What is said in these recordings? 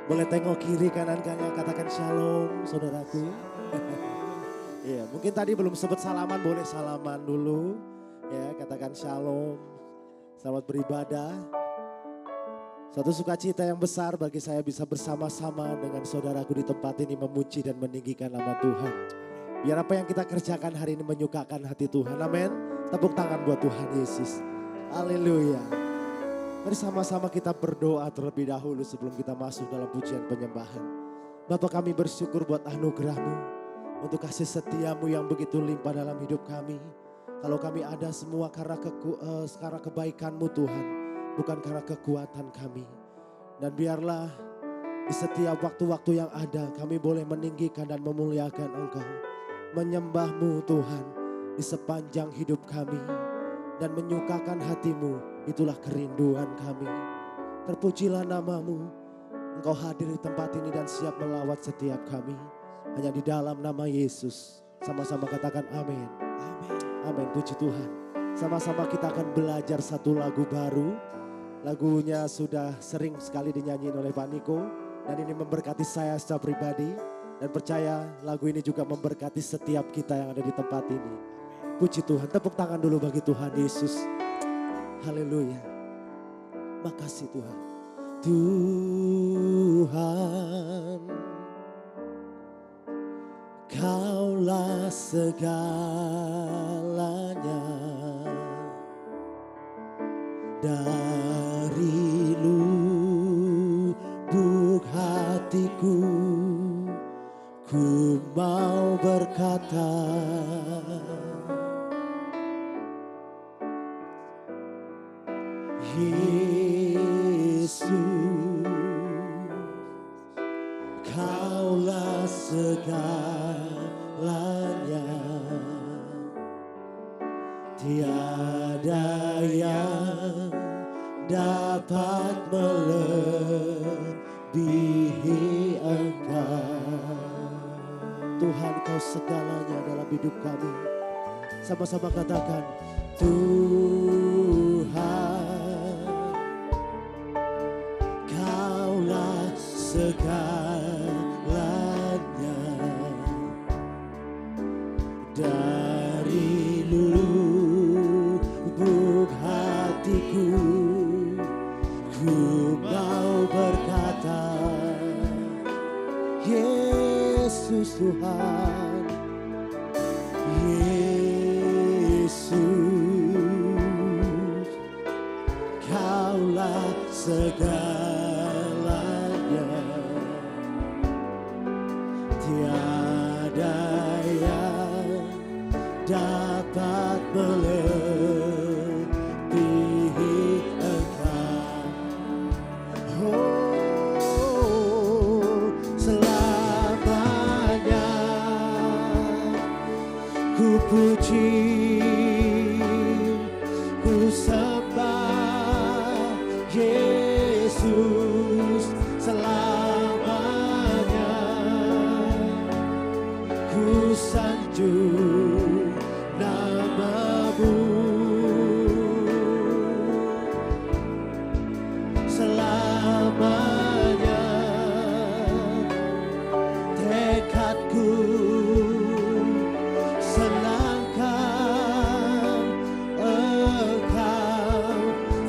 Boleh tengok kiri kanan katakan shalom saudaraku. Iya, mungkin tadi belum sempat salaman, boleh salaman dulu. Ya, katakan shalom. Selamat beribadah. Suatu sukacita yang besar bagi saya bisa bersama-sama dengan saudaraku di tempat ini memuji dan meninggikan nama Tuhan. Biar apa yang kita kerjakan hari ini menyukakan hati Tuhan. Amin. Tepuk tangan buat Tuhan Yesus. Haleluya. Mari sama-sama kita berdoa terlebih dahulu sebelum kita masuk dalam pujian penyembahan. Bapa, kami bersyukur buat anugerah-Mu, untuk kasih setiamu yang begitu limpah dalam hidup kami. Kalau kami ada semua karena kebaikan-Mu Tuhan, bukan karena kekuatan kami. Dan biarlah di setiap waktu-waktu yang ada kami boleh meninggikan dan memuliakan Engkau. Menyembah-Mu Tuhan di sepanjang hidup kami. Dan menyukakan hati-Mu, itulah kerinduan kami. Terpujilah nama-Mu, Engkau hadir di tempat ini dan siap melawat setiap kami. Hanya di dalam nama Yesus. Sama-sama katakan amin. Amin, puji Tuhan. Sama-sama kita akan belajar satu lagu baru. Lagunya sudah sering sekali dinyanyiin oleh Pak Niko. Dan ini memberkati saya secara pribadi. Dan percaya lagu ini juga memberkati setiap kita yang ada di tempat ini. Puji Tuhan, tepuk tangan dulu bagi Tuhan Yesus. Haleluya. Makasih Tuhan. Tuhan, Kaulah segalanya. Dari lubuk hatiku, ku mau berkata, Yesus, Kaulah segalanya. Tiada yang dapat melebihi Engkau. Tuhan, Kau segalanya dalam hidup kami. Sama-sama katakan, Tuhan, Kaulah segalanya. Dari lubuk hatiku, ku mau berkata, Yesus Tuhan, Yesus, Kaulah segalanya. Tiada yang dapat melebihi Engkau. Oh, selamanya ku puji, ku sembah Yesus. Selamanya ku sanjung nama-Mu. Selamanya tekadku senangkan Engkau.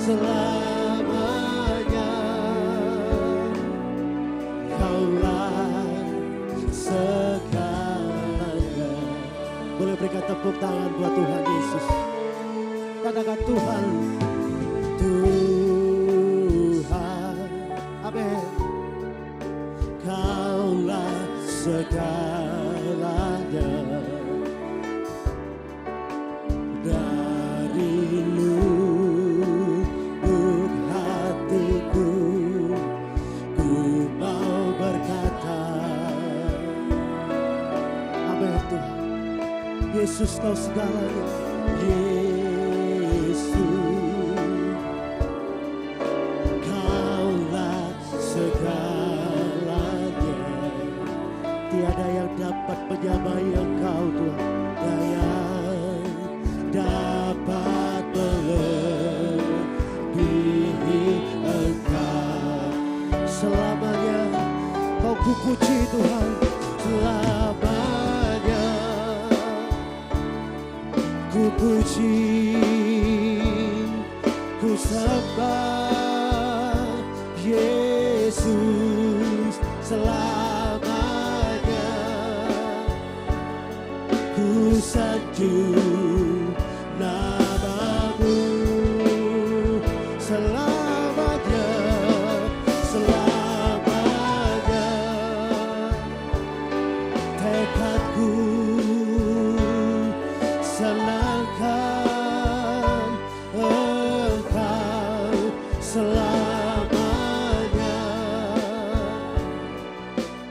Selamanya Kaulah segalanya. Boleh berikan tepuk tangan buat Tuhan Yesus. Katakan Tuhan, Tuhan, amin. Kaulah segalanya. Dari lubuk hatiku, ku mau berkata, amin Tuhan. Yesus, Kau segalanya. Yesus, Kaulah segalanya. Tiada yang dapat menyamai Engkau Tuhan. Tiada yang dapat melebihi Engkau. Selamanya ku puji Tuhan selamanya. Ku puji, ku sembah Yesus selamanya. Ku sanjung nama-Mu selamanya, selamanya. Tekadku senangkan Engkau selamanya.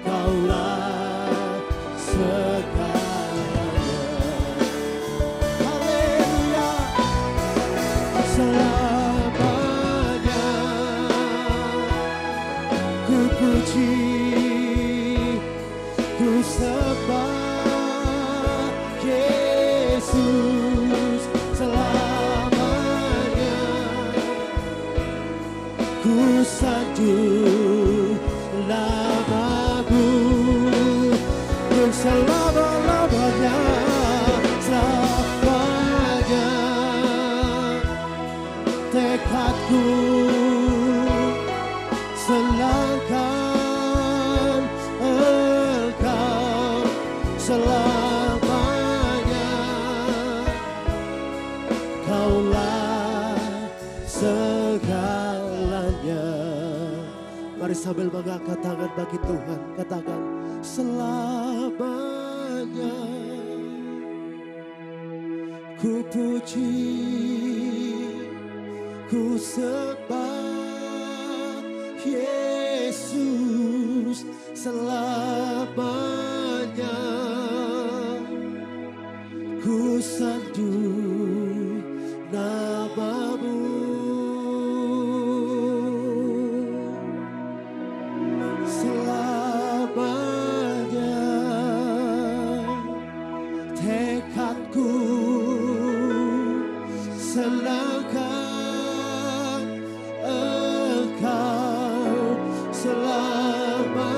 Kaulah segalanya. Haleluya. Selamanya ku puji, ku sembah Yesus selamanya. Ku sanjung nama-Mu untuk selama-lamanya, selamanya. Tekadku senangkan Engkau selamanya. Kaulah segalanya. Mari sambil mengangkat tangan bagi Tuhan, katakan selamanya. Ku puji, ku sembah Yesus selamanya. Ku sanjung nama-Mu selamanya. Tekadku senangkan Engkau selamanya.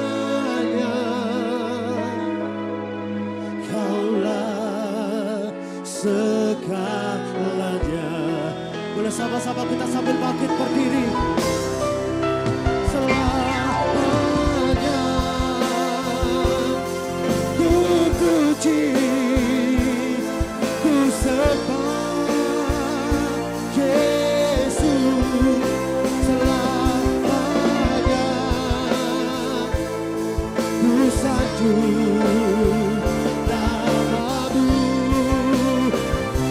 Kaulah segalanya. Boleh sama-sama kita sambil bangkit berdiri. Selamanya ku puji, ku sembah Yesus selamanya. Ku sanjung nama-Mu,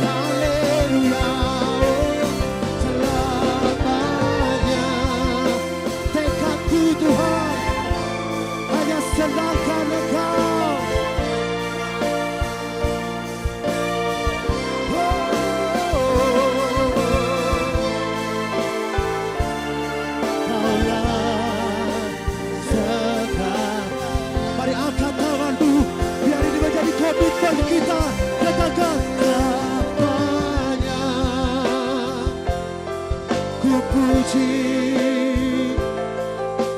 haleluya, selamanya. Tekadku Tuhan hanya senangkan Engkau. Mari angkat tanganmu, biar ini menjadi komitmen kita. Katakan namanya. Ku puji,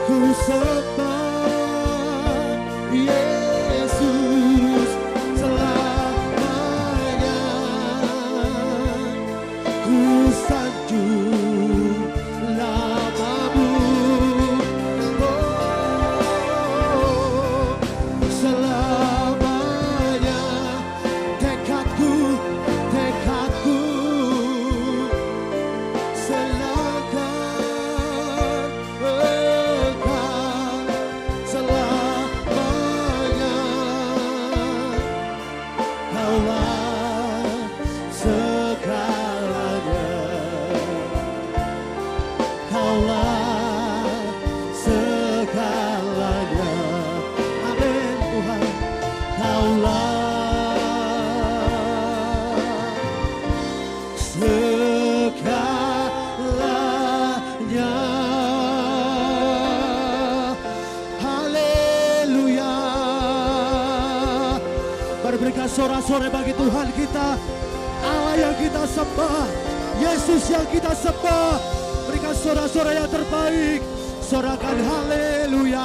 ku sembah Yesus selamanya. Ku sanjung nama-Mu selamanya. Tekadku senangkan Engkau selamanya. Kaulah segalanya. Kaulah segalanya. Amin Tuhan. Kaulah segalanya. Haleluya. Mari berikan sorak-sorai bagi Tuhan kita, Allah yang kita sembah, Yesus yang kita sembah. Berikan sorak-sorai yang terbaik, sorakan haleluya.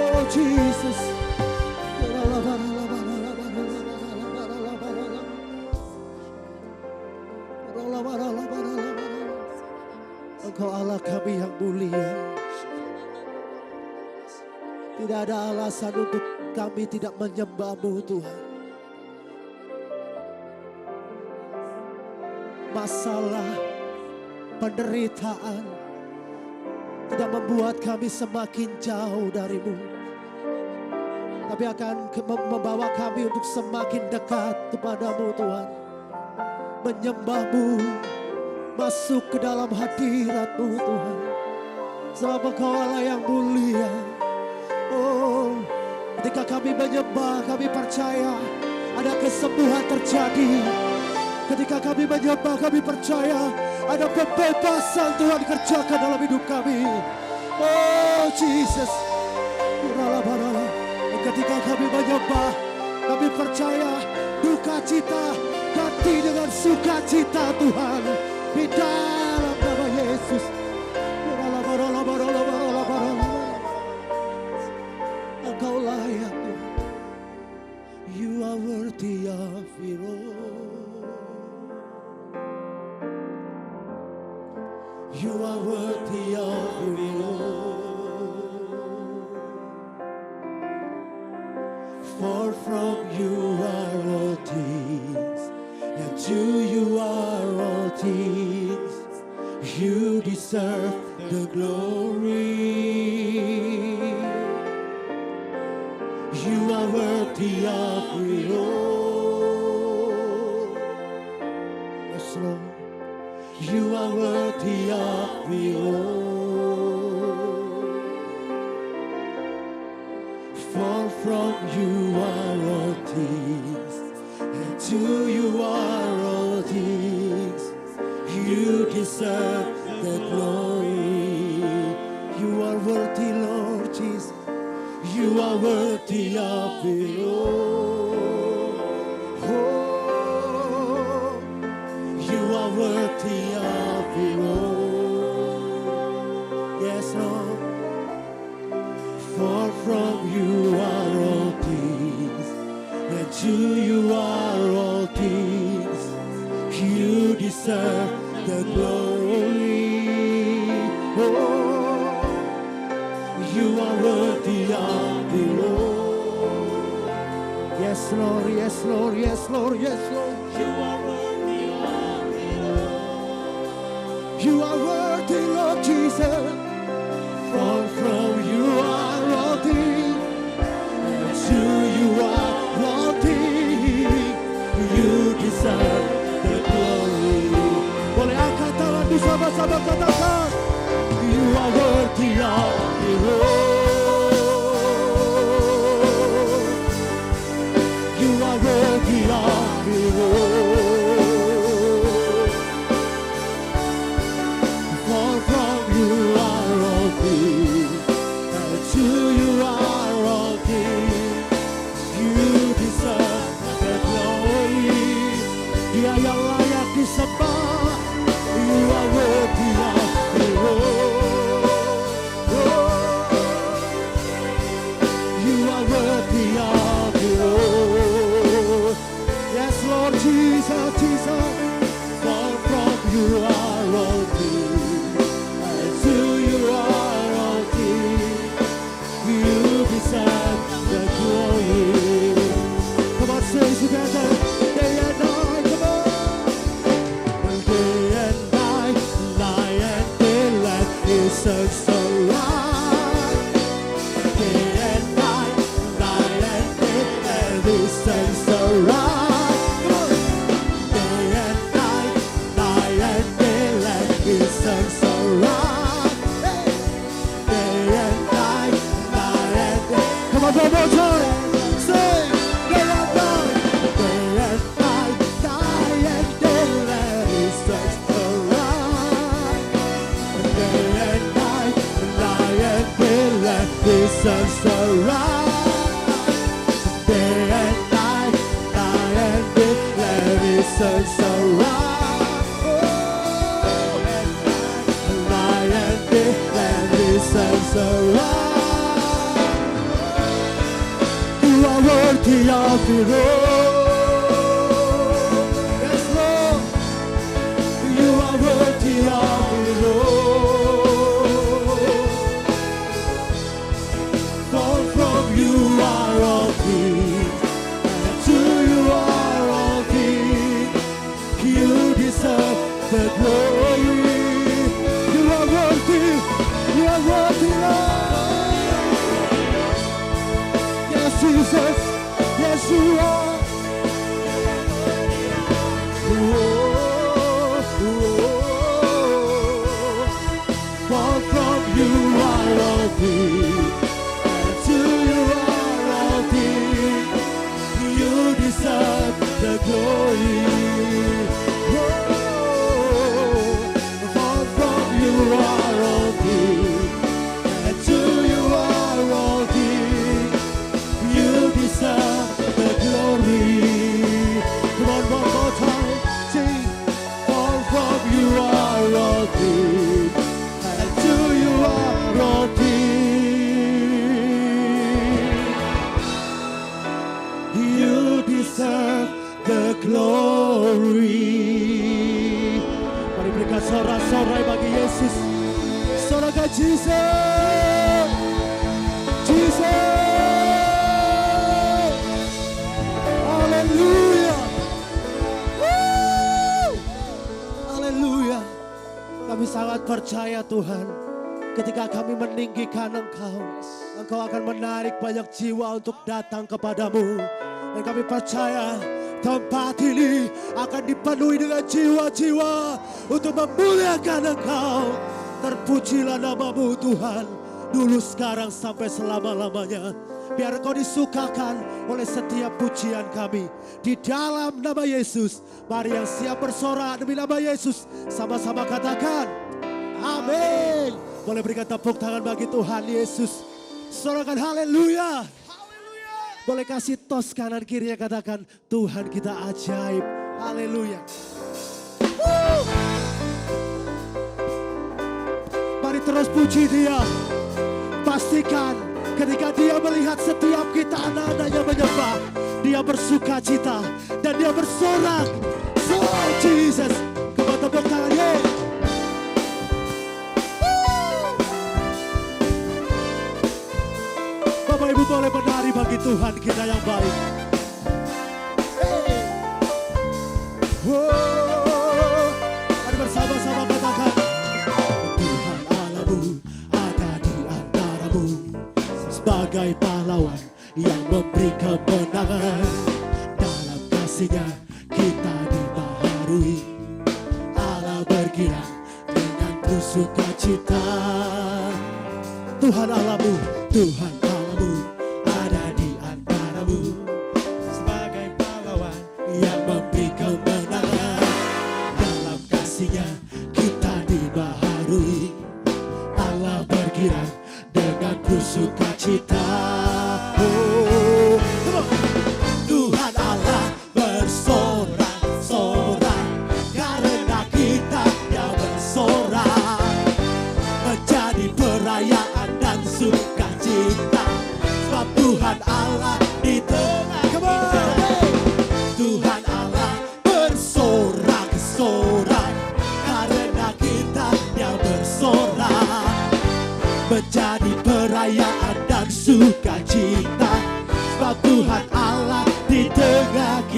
Oh Jesus. Engkau Allah kami yang mulia. Tidak ada alasan untuk kami tidak menyembah-Mu Tuhan. Masalah, penderitaan tidak membuat kami semakin jauh dari-Mu, tapi akan membawa kami untuk semakin dekat kepada-Mu Tuhan. Menyembah-Mu, masuk ke dalam hadirat-Mu Tuhan. Sebab Engkau Allah yang mulia. Oh, ketika kami menyembah, kami percaya ada kesembuhan terjadi. Ketika kami menyembah, kami percaya ada pembebasan Tuhan kerjakan dalam hidup kami. Oh Jesus. Ketika kami menyembah, kami percaya duka cita ganti dengan sukacita Tuhan. Di dalam nama Yesus. Engkau layak Tuhan. You are worthy of it all. You are worthy of it all. For from you are all things, and to you are all things. You deserve the glory. You are worthy of it all. Yes, Lord. You are worthy of it all. For from you are all things, and to you are all things. You deserve the glory. You are worthy, Lord Jesus. You are worthy of it all. Oh, you are worthy of it all. Yes, Lord. For from you are all things, and to you are all things. You deserve the glory. Oh, you are worthy of it all. Yes, Lord, yes, Lord, yes, Lord, yes, Lord. You are worthy of it all. You are worthy, Lord Jesus. For from you are all things, and to you are all things. You deserve the glory. Boleh angkat tangan bersama-sama worthy of it all. You are worthy of it all. For from you are all things, and to you are all things. You deserve the glory. Dia yang layak disembah. You are worthy of it all. You are worthy of it all. Yes, Lord Jesus, Jesus. For from you are all things, and to you are all things. You deserve the glory. Come on, say it together. Day and night, come on. Day and night, night and daylight, He searches the light. Day and night, night and daylight, He searches the light. Come on. Day and night, night and daylight, He searches the light. Hey. Day and night, night and day. Come on, one more time. Sing. Day and night, day and night, night and daylight, He searches the light. Day and night, night and daylight, He searches the light. Day and night, night and daylight, He searches the light. Night and daylight, He searches the light. You are worthy of it all. Yes, Lord. You are worthy of it all. For from you are all things, and to you are all things. You deserve the glory. You are worthy. You are worthy, Lord. Yes, Jesus. Yes, you are. For from you are all things, and to you are all things. You deserve the glory. For from you are all things, and to you are all things. You deserve the glory. Come on, one more time. Sing. For from you are all things, and to you are all things. You deserve the glory. Mari berikan sorak-sorai bagi Yesus. Sorakan Jesus. Jesus. Haleluya. Haleluya. Kami sangat percaya Tuhan, ketika kami meninggikan Engkau, Engkau akan menarik banyak jiwa untuk datang kepadamu. Dan kami percaya tempat ini akan dipenuhi dengan jiwa-jiwa untuk memuliakan Engkau. Terpujilah namamu Tuhan, dulu sekarang sampai selama-lamanya. Biar Engkau disukakan oleh setiap pujian kami. Di dalam nama Yesus, mari yang siap bersorak demi nama Yesus, sama-sama katakan amin. Boleh berikan tepuk tangan bagi Tuhan Yesus. Sorakan haleluya. Boleh kasih tos kanan kirinya, katakan Tuhan kita ajaib. Haleluya. Mari terus puji Dia. Pastikan ketika Dia melihat setiap kita anak-anaknya menyembah, Dia bersuka cita dan Dia bersorak. So Jesus. Kembali tepuk tangan ye. Bapak Ibu boleh menari bagi Tuhan kita yang baik. Hey. Wow. Mari bersama-sama katakan, Tuhan Allahmu ada di antaramu, sebagai pahlawan yang memberi kemenangan. Dalam kasih-Nya kita dibaharui, Allah bergerak dengan sukacita.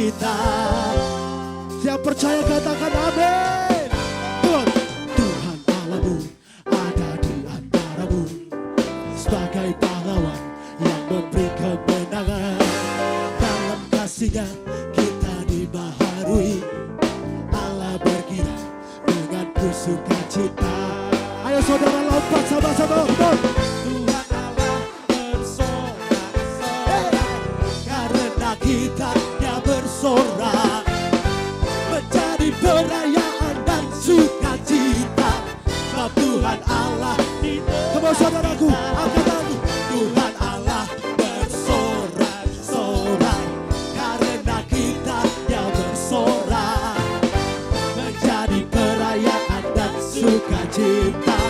kita. Yang percaya katakan amin. Tuhan Allahmu ada di antaramu, sebagai pahlawan yang memberi kemenangan. Dalam kasih-Nya kita dibaharui, Allah berkira dengan sukacita. Ayo saudara lompat sama-sama. Tuhan Allah bersorak-sorak, karena kita Dia bersorak, menjadi perayaan dan sukacita. Sebab Tuhan Allah di tengah saudaraku, angkat tangan. Tuhan Allah bersorak-sorak, karena kita Dia bersorak, menjadi perayaan dan sukacita.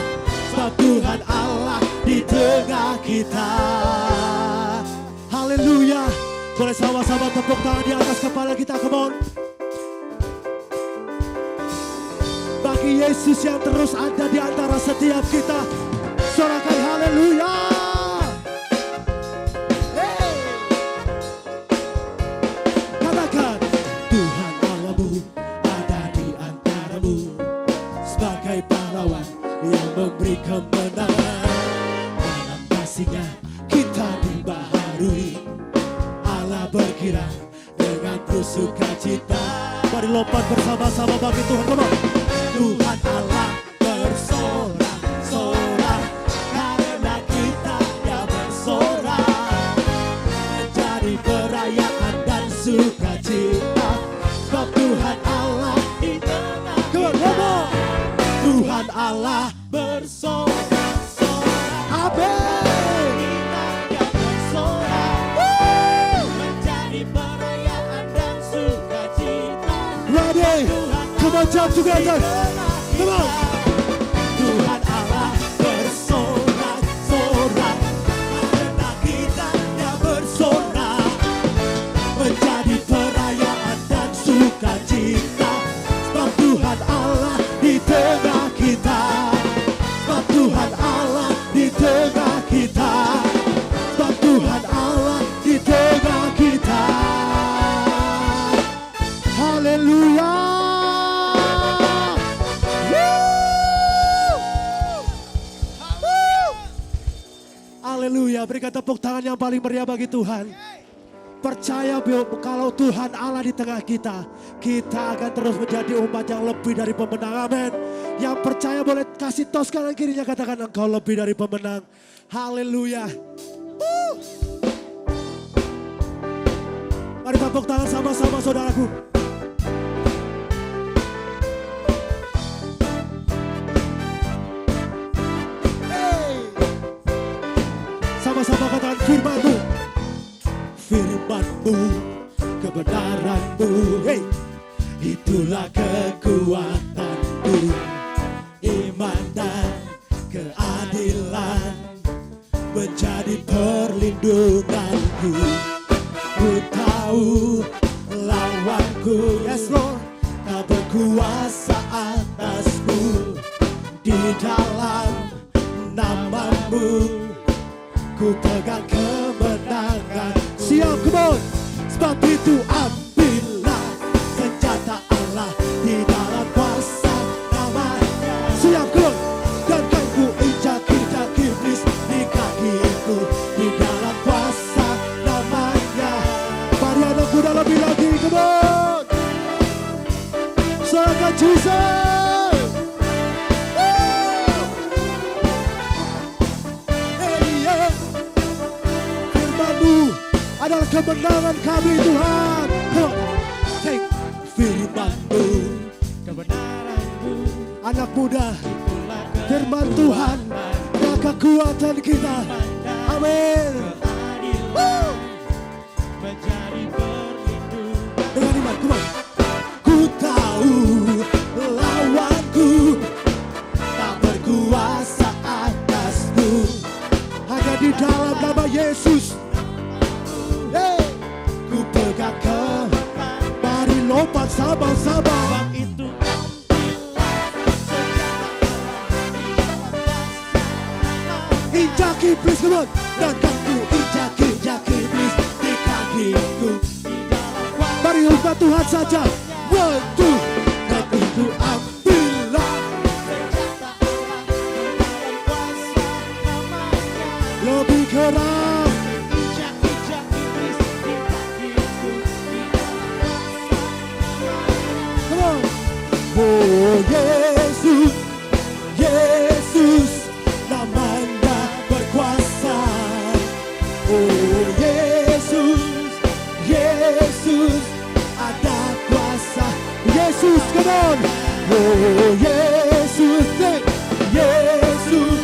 Sebab Tuhan Allah di tengah kita. Haleluya. Boleh sama-sama tepuk tangan di atas kepala kita, come on. Bagi Yesus yang terus ada di antara setiap kita, sorakan haleluya. Hey. Katakan, Tuhan Allahmu ada di antaramu, sebagai pahlawan yang memberi kemenangan. Dalam kasih-Nya kita dibaharui, Allah berkira dengan sukacita. Mari lompat bersama-sama bagi Tuhan, come on. Tuhan Allah bersorak-sorak, karena kita Dia bersorak, menjadi perayaan dan sukacita. Sebab Tuhan Allah di tengah kita. Tuhan Allah bersorak-sorak, amin. Kita Dia bersorak, menjadi perayaan dan sukacita. Ready? Come on, jump together. Come on. Tuhan Allah bersorak-sorak, karena kita Dia bersorak, menjadi perayaan dan sukacita. Sebab Tuhan Allah di tengah kita. Sebab Tuhan Allah di tengah kita. Sebab Tuhan Allah di tengah kita. Haleluya. Haleluya, berikan tepuk tangan yang paling meriah bagi Tuhan. Percaya kalau Tuhan Allah di tengah kita, kita akan terus menjadi umat yang lebih dari pemenang, amin. Yang percaya boleh kasih tos kanan kirinya, katakan engkau lebih dari pemenang. Haleluya. Mari tepuk tangan sama-sama saudaraku. Sama-sama katakan firman-Mu, firman-Mu, kebenaran-Mu, hey, itulah kekuatanku, iman dan keadilan menjadi perlindunganku. Ku tahu lawanku, yes Lord, tak berkuasa atasku. Di dalam nama-Mu ku pegang kemenangan. Siap, come on. Sebab itu ambillah senjata Allah di dalam kuasa nama-Nya. Siap, come on. Dan kan ku injak-injak iblis di kakiku di dalam kuasa nama-Nya. Mari anak muda lebih lagi, come on. Serahkan Jesus. Adalah kemenangan kami Tuhan. Take firman-Mu, kebenaran-Mu. Anak muda, firman Tuhan adalah kekuatan kita. Amin. Menjadi perlindungan. Dengan iman, come on. Ku tahu lawanku tak berkuasa atasku, hanya di dalam nama Yesus. Hey, ku pegang mari lompat sama-sama. Injak iblis, come on. Dan kan ku injak iblis di kakiku. Mari Beri hormat Tuhan saja. One, two. Tapi ku ambillah lebih keras. Come on. Oh Yesus, Yesus, namanya berkuasa. Oh Yesus, Yesus, ada kuasa. Yesus, come on. Oh Yesus, Yesus,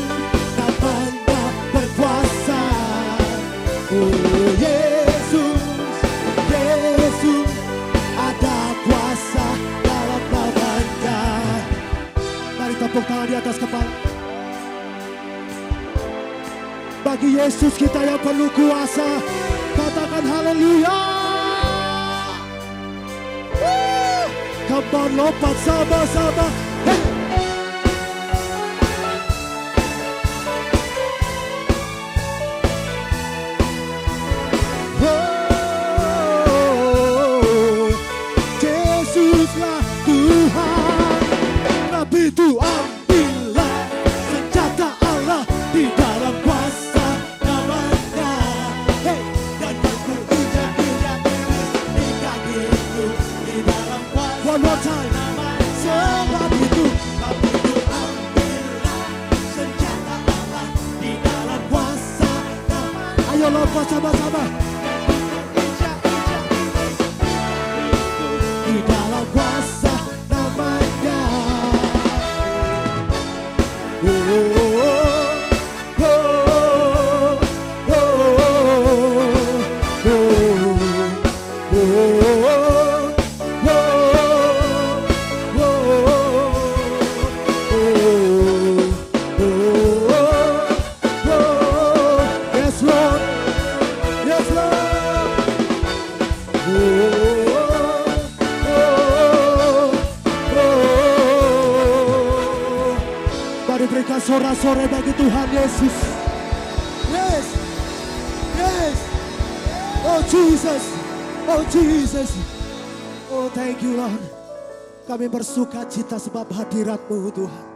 namanya berkuasa. Oh Yesus, Yesus, ada kuasa dalam namanya. Mari tepuk tangan di atas kepala. Bagi Yesus kita yang penuh kuasa, katakan haleluya. Come on, lompat sama-sama. Hey. Oh, Yesuslah Tuhan, tapi Tuhan ambillah senjata Allah di dalam kuasa namanya. Hey, dan aku injak-injak di kakiku di dalam kuasa. One more time. Sebab itu ambillah senjata Allah di dalam kuasa namanya. Ayo lompat sama-sama. Di dalam kuasa namanya. Yes, Lord. Yes, Lord. Mari berikan sorak-sorai bagi Tuhan Yesus. Yes, yes. Oh Jesus, oh Jesus. Oh thank you Lord. Kami bersuka cita sebab hadirat-Mu Tuhan.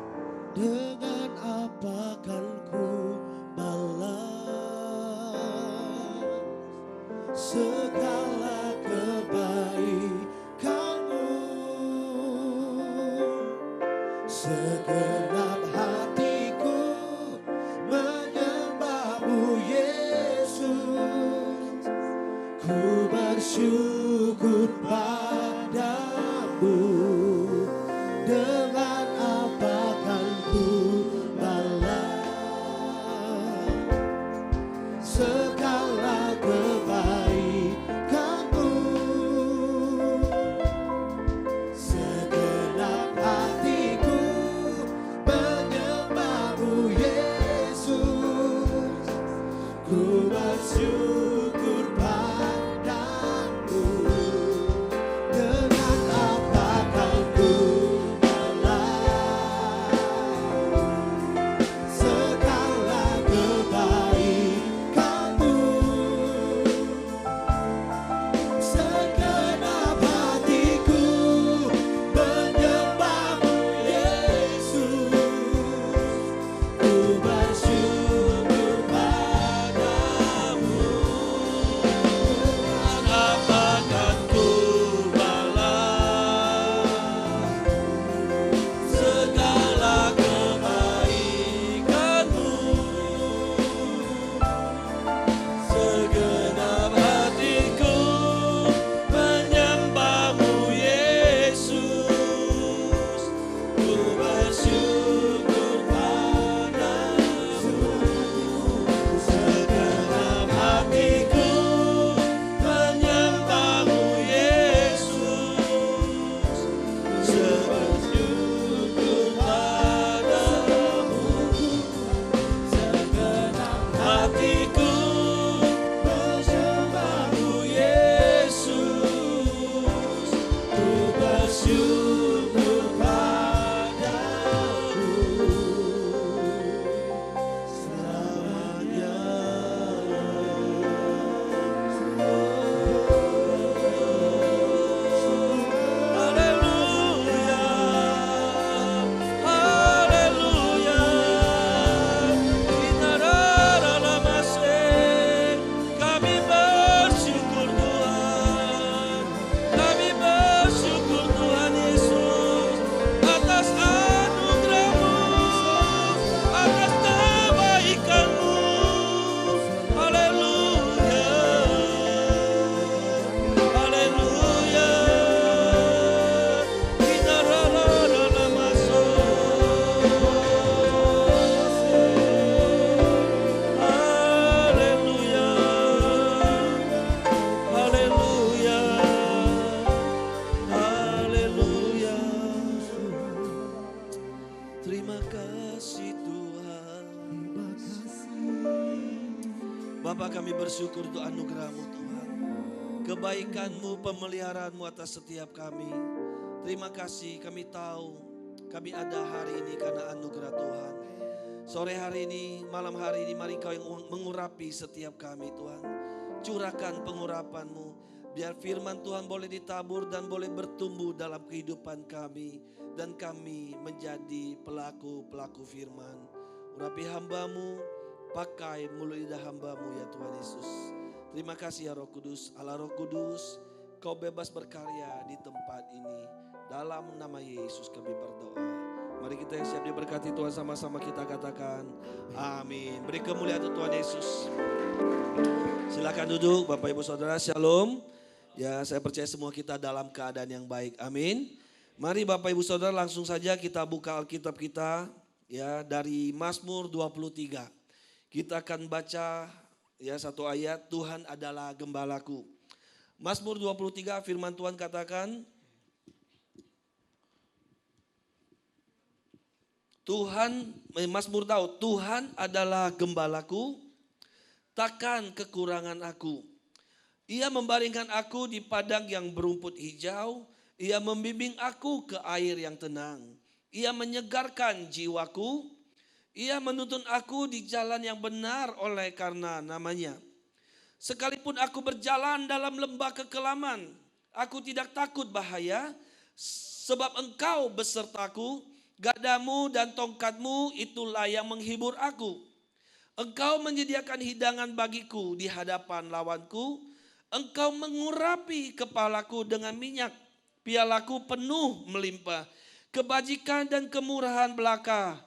Dengan apa kan ku balas segala kebaikan-Mu. Segenap hatiku menyembah-Mu Yesus. Ku bersyukur padamu. Dengan apa kan ku balas segala kebaikan-Mu. Segenap hatiku menyembah-Mu Yesus. Ku bersyukur padamu. Kami bersyukur untuk anugerah-Mu Tuhan. Kebaikan-Mu, pemeliharaanmu atas setiap kami. Terima kasih, kami tahu kami ada hari ini karena anugerah Tuhan. Sore hari ini, malam hari ini, mari Kau yang mengurapi setiap kami Tuhan. Curahkan pengurapan-Mu, biar firman Tuhan boleh ditabur dan boleh bertumbuh dalam kehidupan kami. Dan kami menjadi pelaku-pelaku firman. Urapi hamba-Mu, pakai mulut lidah hamba-Mu ya Tuhan Yesus. Terima kasih ya Roh Kudus, Allah Roh Kudus, Kau bebas berkarya di tempat ini. Dalam nama Yesus kami berdoa. Mari kita yang siap diberkati Tuhan, sama-sama kita katakan amin. Beri kemuliaan untuk Tuhan Yesus. Silakan duduk Bapak Ibu Saudara, shalom. Ya, saya percaya semua kita dalam keadaan yang baik, amin. Mari Bapak Ibu Saudara, langsung saja kita buka Alkitab kita ya dari Mazmur 23. Kita akan baca ya satu ayat, Tuhan adalah gembalaku. Mazmur 23 firman Tuhan katakan, Mazmur Daud, Tuhan adalah gembalaku, takkan kekurangan aku. Ia membaringkan aku di padang yang berumput hijau, Ia membimbing aku ke air yang tenang. Ia menyegarkan jiwaku, Ia menuntun aku di jalan yang benar oleh karena namanya. Sekalipun aku berjalan dalam lembah kekelaman, aku tidak takut bahaya, sebab Engkau besertaku, gadamu dan tongkatmu itulah yang menghibur aku. Engkau menyediakan hidangan bagiku di hadapan lawanku, Engkau mengurapi kepalaku dengan minyak, pialaku penuh melimpah. Kebajikan dan kemurahan belaka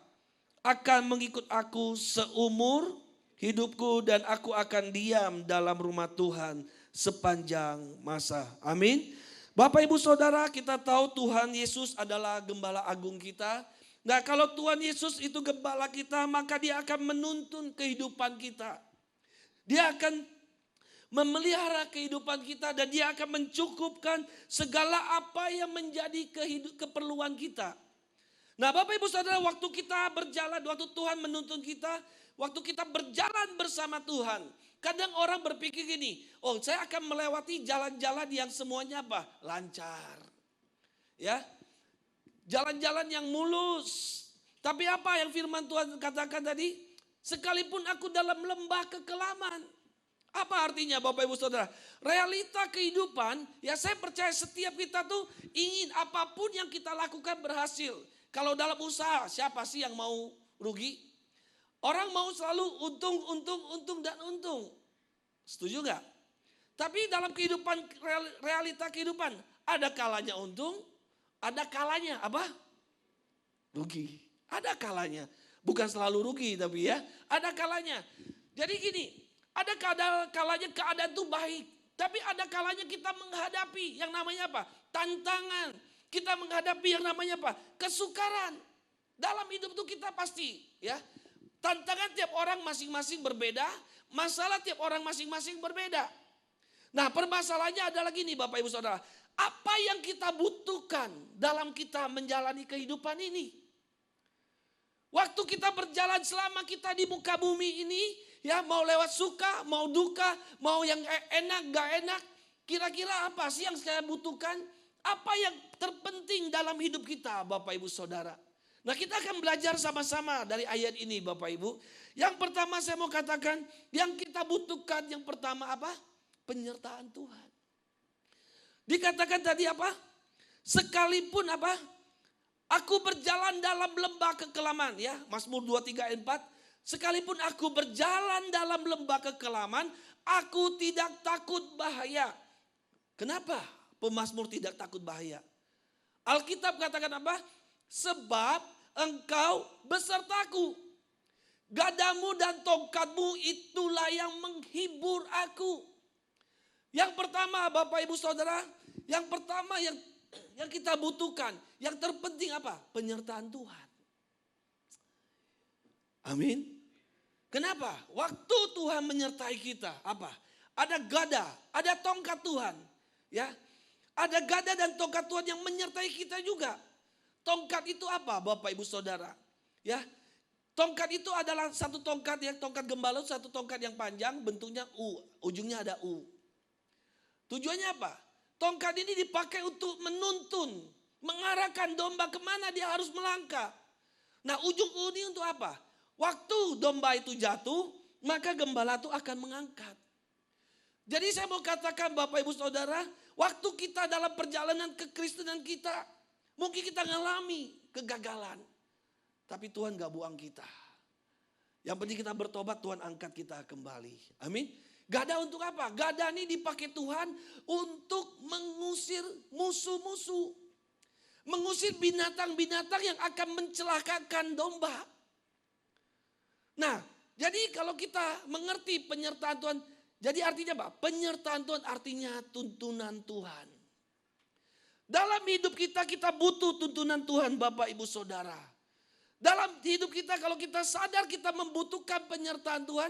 akan mengikut aku seumur hidupku, dan aku akan diam dalam rumah Tuhan sepanjang masa. Amin. Bapak Ibu Saudara, kita tahu Tuhan Yesus adalah gembala agung kita. Nah, kalau Tuhan Yesus itu gembala kita, maka Dia akan menuntun kehidupan kita. Dia akan memelihara kehidupan kita dan Dia akan mencukupkan segala apa yang menjadi keperluan kita. Nah, Bapak Ibu Saudara, waktu kita berjalan, waktu Tuhan menuntun kita, waktu kita berjalan bersama Tuhan, kadang orang berpikir gini, oh saya akan melewati jalan-jalan yang semuanya apa? Lancar. Ya, jalan-jalan yang mulus. Tapi apa yang firman Tuhan katakan tadi? Sekalipun aku dalam lembah kekelaman. Apa artinya Bapak Ibu Saudara? Realita kehidupan, ya saya percaya setiap kita tuh ingin apapun yang kita lakukan berhasil. Kalau dalam usaha, siapa sih yang mau rugi? Orang mau selalu untung dan untung. Setuju gak? Tapi dalam kehidupan, realita kehidupan, ada kalanya untung, ada kalanya apa? Rugi. Ada kalanya. Bukan selalu rugi tapi ya, ada kalanya. Jadi gini, ada kalanya keadaan itu baik. Tapi ada kalanya kita menghadapi yang namanya apa? Tantangan. Kita menghadapi yang namanya apa? Kesukaran. Dalam hidup itu kita pasti ya. Tantangan tiap orang masing-masing berbeda. Masalah tiap orang masing-masing berbeda. Nah, permasalahannya adalah gini Bapak Ibu Saudara. Apa yang kita butuhkan dalam kita menjalani kehidupan ini? Waktu kita berjalan selama kita di muka bumi ini, ya mau lewat suka, mau duka, mau yang enak, gak enak. Kira-kira apa sih yang saya butuhkan? Apa yang terpenting dalam hidup kita Bapak Ibu Saudara? Nah, kita akan belajar sama-sama dari ayat ini Bapak Ibu. Yang pertama saya mau katakan, yang kita butuhkan yang pertama apa? Penyertaan Tuhan. Dikatakan tadi apa? Sekalipun apa? Aku berjalan dalam lembah kekelaman ya. Mazmur 23 ayat 4. Sekalipun aku berjalan dalam lembah kekelaman, aku tidak takut bahaya. Kenapa pemazmur tidak takut bahaya? Alkitab katakan apa? Sebab Engkau besertaku. Gadamu dan tongkatmu itulah yang menghibur aku. Yang pertama Bapak Ibu Saudara, yang pertama yang kita butuhkan, yang terpenting apa? Penyertaan Tuhan. Amin. Kenapa? Waktu Tuhan menyertai kita, apa? Ada gada, ada tongkat Tuhan, ya. Ada gada dan tongkat Tuhan yang menyertai kita juga. Tongkat itu apa Bapak Ibu Saudara? Ya. Tongkat itu adalah satu tongkat yang tongkat gembala, satu tongkat yang panjang, bentuknya U, ujungnya ada U. Tujuannya apa? Tongkat ini dipakai untuk menuntun, mengarahkan domba kemana dia harus melangkah. Nah, ujung U ini untuk apa? Waktu domba itu jatuh, maka gembala itu akan mengangkat. Jadi saya mau katakan Bapak Ibu Saudara, waktu kita dalam perjalanan kekristenan kita, mungkin kita ngalami kegagalan. Tapi Tuhan gak buang kita. Yang penting kita bertobat, Tuhan angkat kita kembali. Amin. Gada untuk apa? Gada ini dipakai Tuhan untuk mengusir musuh-musuh. Mengusir binatang-binatang yang akan mencelakakan domba. Nah, jadi kalau kita mengerti penyertaan Tuhan, jadi artinya apa? Penyertaan Tuhan artinya tuntunan Tuhan. Dalam hidup kita butuh tuntunan Tuhan Bapak Ibu Saudara. Dalam hidup kita kalau kita sadar kita membutuhkan penyertaan Tuhan,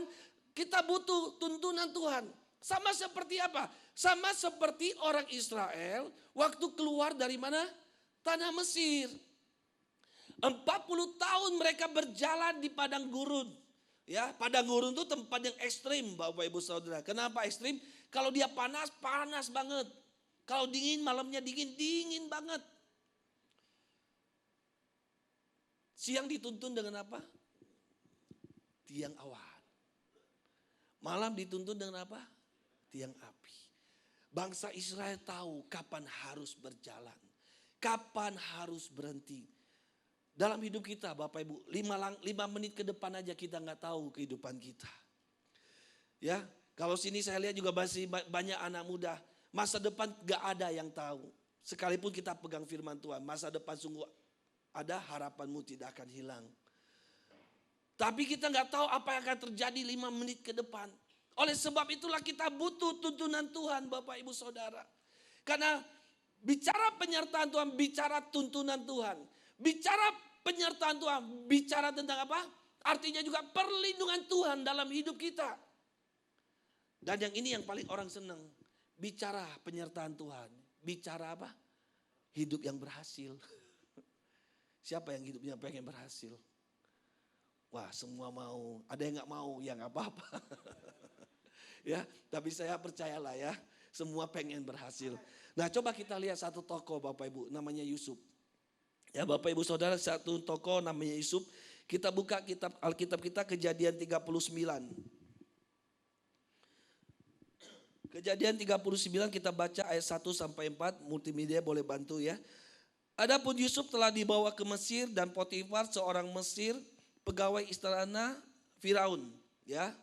kita butuh tuntunan Tuhan. Sama seperti apa? Sama seperti orang Israel waktu keluar dari mana? Tanah Mesir. 40 tahun mereka berjalan di padang gurun. Ya, padang gurun itu tempat yang ekstrim Bapak Ibu Saudara. Kenapa ekstrim? Kalau dia panas, panas banget. Kalau dingin, malamnya dingin, dingin banget. Siang dituntun dengan apa? Tiang awan. Malam dituntun dengan apa? Tiang api. Bangsa Israel tahu kapan harus berjalan. Kapan harus berhenti. Dalam hidup kita Bapak Ibu, 5 menit ke depan aja kita nggak tahu kehidupan kita. Ya, kalau sini saya lihat juga masih banyak anak muda. Masa depan gak ada yang tahu. Sekalipun kita pegang firman Tuhan, masa depan sungguh ada, harapanmu tidak akan hilang. Tapi kita nggak tahu apa yang akan terjadi 5 menit ke depan. Oleh sebab itulah kita butuh tuntunan Tuhan Bapak Ibu Saudara. Karena bicara penyertaan Tuhan, bicara tuntunan Tuhan. Bicara penyertaan Tuhan, bicara tentang apa? Artinya juga perlindungan Tuhan dalam hidup kita. Dan yang ini yang paling orang senang. Bicara penyertaan Tuhan. Bicara apa? Hidup yang berhasil. Siapa yang hidupnya pengen berhasil? Wah, semua mau. Ada yang gak mau, ya gak apa-apa. Ya, tapi saya percayalah ya. Semua pengen berhasil. Nah, coba kita lihat satu tokoh Bapak Ibu, namanya Yusuf. Ya, Bapak Ibu Saudara, satu tokoh namanya Yusuf. Kita buka kitab Alkitab kita, Kejadian 39. Kejadian 39 kita baca ayat 1 sampai 4, multimedia boleh bantu ya. Adapun Yusuf telah dibawa ke Mesir dan Potifar seorang Mesir, pegawai istana Firaun, ya.